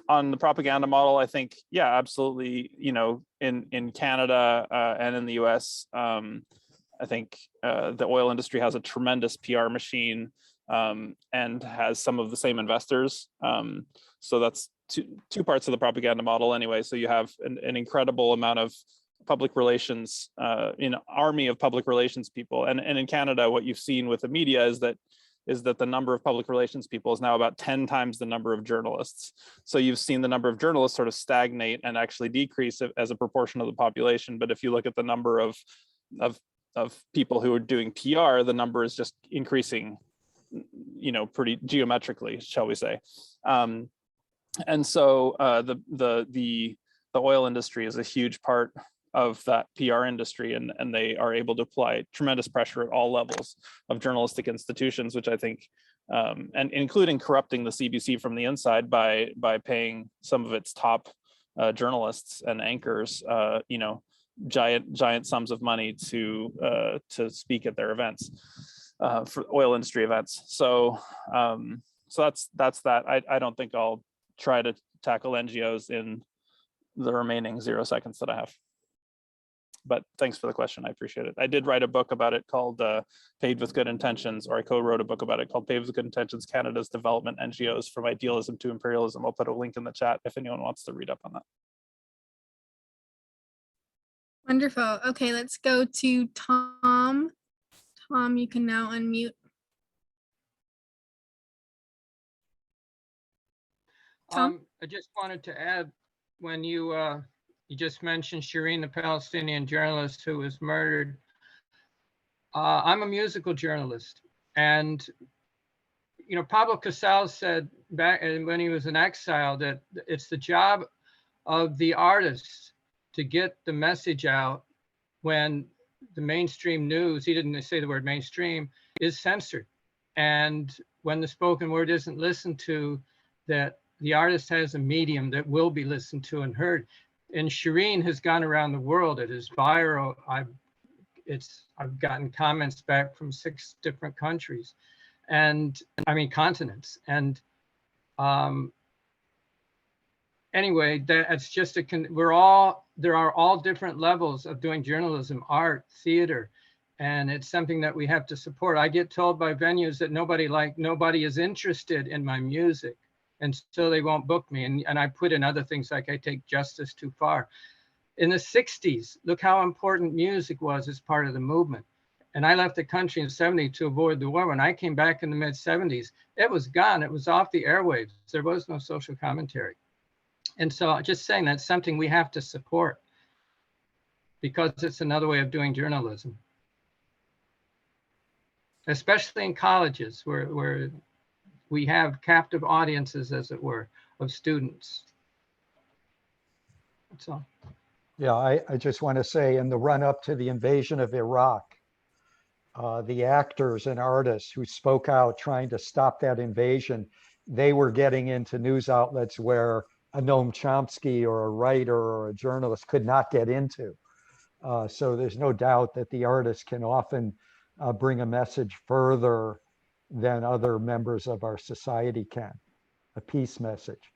On the propaganda model, I think, yeah, absolutely. You know, in Canada and in the US, I think the oil industry has a tremendous PR machine and has some of the same investors. So that's two parts of the propaganda model anyway. So you have an incredible amount of public relations, army of public relations people. And in Canada, what you've seen with the media is that the number of public relations people is now about 10 times the number of journalists. So you've seen the number of journalists sort of stagnate and actually decrease as a proportion of the population. But if you look at the number of people who are doing PR, the number is just increasing, you know, pretty geometrically, shall we say. And so the oil industry is a huge part of that PR industry, and they are able to apply tremendous pressure at all levels of journalistic institutions, which I think, and including corrupting the CBC from the inside by paying some of its top journalists and anchors, you know, giant sums of money to speak at their events, for oil industry events. So that's that. I don't think I'll try to tackle NGOs in the remaining 0 seconds that I have. But thanks for the question. I appreciate it. I did write a book about it called Paved with Good Intentions, or I co-wrote a book about it called Paved with Good Intentions, Canada's Development NGOs from Idealism to Imperialism. I'll put a link in the chat if anyone wants to read up on that. Wonderful. Okay, let's go to Tom. Tom, you can now unmute. Tom? I just wanted to add, when you just mentioned Shireen, the Palestinian journalist who was murdered. I'm a musical journalist, and you know, Pablo Casals said back when he was in exile that it's the job of the artists to get the message out when the mainstream news, he didn't say the word mainstream, is censored. And when the spoken word isn't listened to, that the artist has a medium that will be listened to and heard. And Shireen has gone around the world. At his viral, I've gotten comments back from 6 different countries, and I mean continents. And anyway, that's just there are all different levels of doing journalism, art, theater, and it's something that we have to support. I get told by venues that nobody is interested in my music, and so they won't book me. And I put in other things like I take justice too far. In the 60s, look how important music was as part of the movement. And I left the country in 70 to avoid the war. When I came back in the mid 70s, it was gone. It was off the airwaves. There was no social commentary. And so just saying that's something we have to support, because it's another way of doing journalism, especially in colleges where we have captive audiences, as it were, of students. That's all. Yeah, I just want to say, in the run up to the invasion of Iraq, the actors and artists who spoke out trying to stop that invasion, they were getting into news outlets where a Noam Chomsky or a writer or a journalist could not get into. So there's no doubt that the artists can often bring a message further than other members of our society can, a peace message.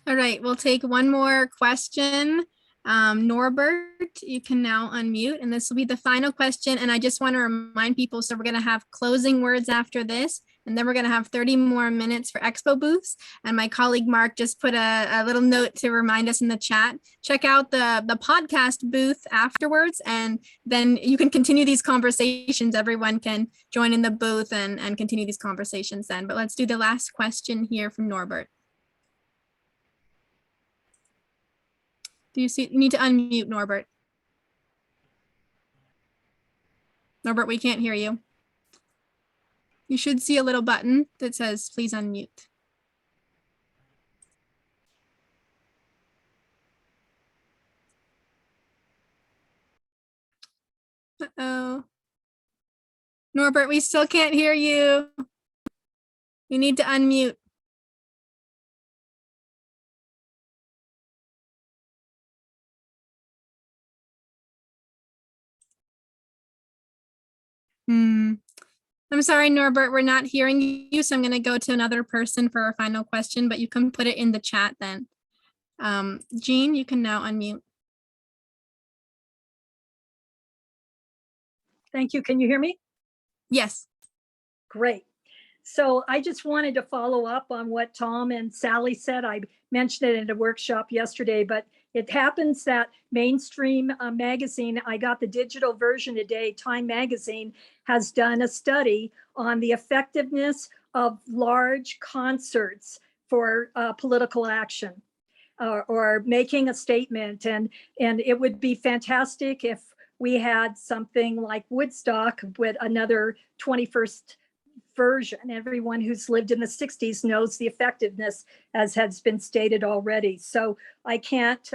All right, we'll take one more question. Norbert, you can now unmute, and this will be the final question. And I just want to remind people, so we're going to have closing words after this, and then we're going to have 30 more minutes for expo booths. And my colleague Mark just put a little note to remind us in the chat. Check out the podcast booth afterwards, and then you can continue these conversations. Everyone can join in the booth and continue these conversations then. But let's do the last question here from Norbert. Do you see? You need to unmute, Norbert. Norbert, we can't hear you. You should see a little button that says, please unmute. Uh-oh. Norbert, we still can't hear you. You need to unmute. I'm sorry, Norbert, we're not hearing you, so I'm going to go to another person for our final question, but you can put it in the chat then. Jean, you can now unmute. Thank you. Can you hear me? Yes. Great. So I just wanted to follow up on what Tom and Sally said. I mentioned it in a workshop yesterday, but it happens that Mainstream Magazine, I got the digital version today, Time Magazine has done a study on the effectiveness of large concerts for political action or making a statement. And it would be fantastic if we had something like Woodstock with another 21st version. Everyone who's lived in the 60s knows the effectiveness, as has been stated already. So I can't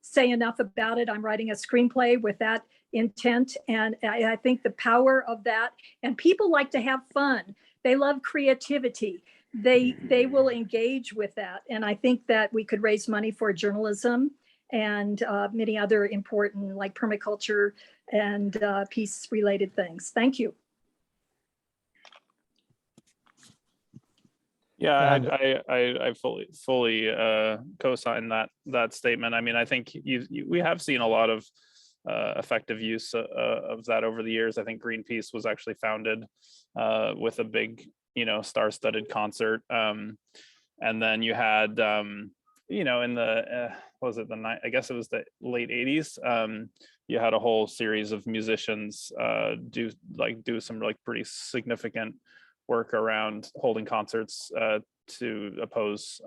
say enough about it. I'm writing a screenplay with that intent. And I think the power of that, and people like to have fun. They love creativity. They will engage with that. And I think that we could raise money for journalism and many other important like permaculture and peace related things. Thank you. Yeah, And- I fully co-sign that statement. I mean, I think we have seen a lot of effective use of that over the years. I think Greenpeace was actually founded with a big, star-studded concert, and then you had, in the I guess it was the late '80s. You had a whole series of musicians do some pretty significant work around holding concerts to oppose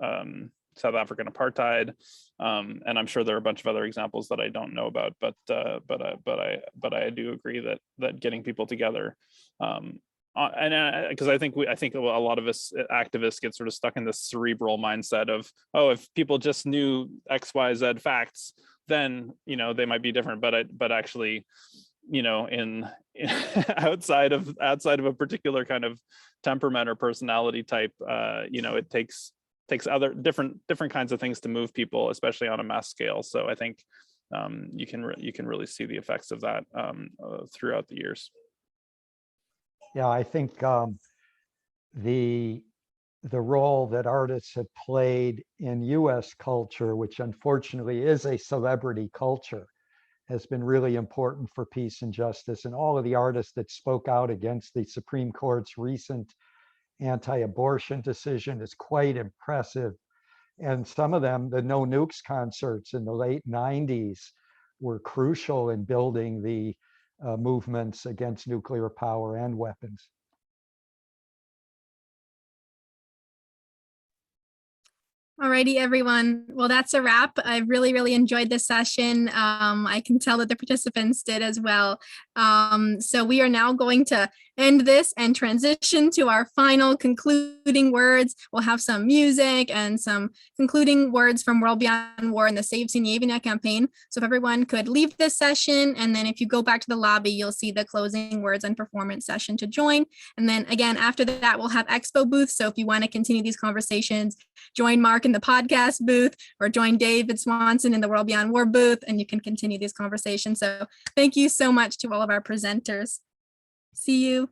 South African apartheid, and I'm sure there are a bunch of other examples that I don't know about. But I do agree that getting people together, and because I think a lot of us activists get sort of stuck in this cerebral mindset of, oh, if people just knew X, Y, Z facts, then they might be different. But actually, in outside of a particular kind of temperament or personality type, it takes other different kinds of things to move people, especially on a mass scale. So I think you can really see the effects of that throughout the years. Yeah, I think the role that artists have played in US culture, which unfortunately is a celebrity culture, has been really important for peace and justice. And all of the artists that spoke out against the Supreme Court's recent anti-abortion decision is quite impressive. And some of them, the No Nukes concerts in the late 90s, were crucial in building the movements against nuclear power and weapons. Alrighty, everyone. Well, that's a wrap. I really, really enjoyed this session. I can tell that the participants did as well. So we are now going to end this and transition to our final concluding words. We'll have some music and some concluding words from World Beyond War and the Save Sinyavina campaign. So if everyone could leave this session, and then if you go back to the lobby, you'll see the closing words and performance session to join. And then again, after that, we'll have expo booths. So if you want to continue these conversations, join Mark in the podcast booth or join David Swanson in the World Beyond War booth, and you can continue these conversations. So thank you so much to all of our presenters. See you.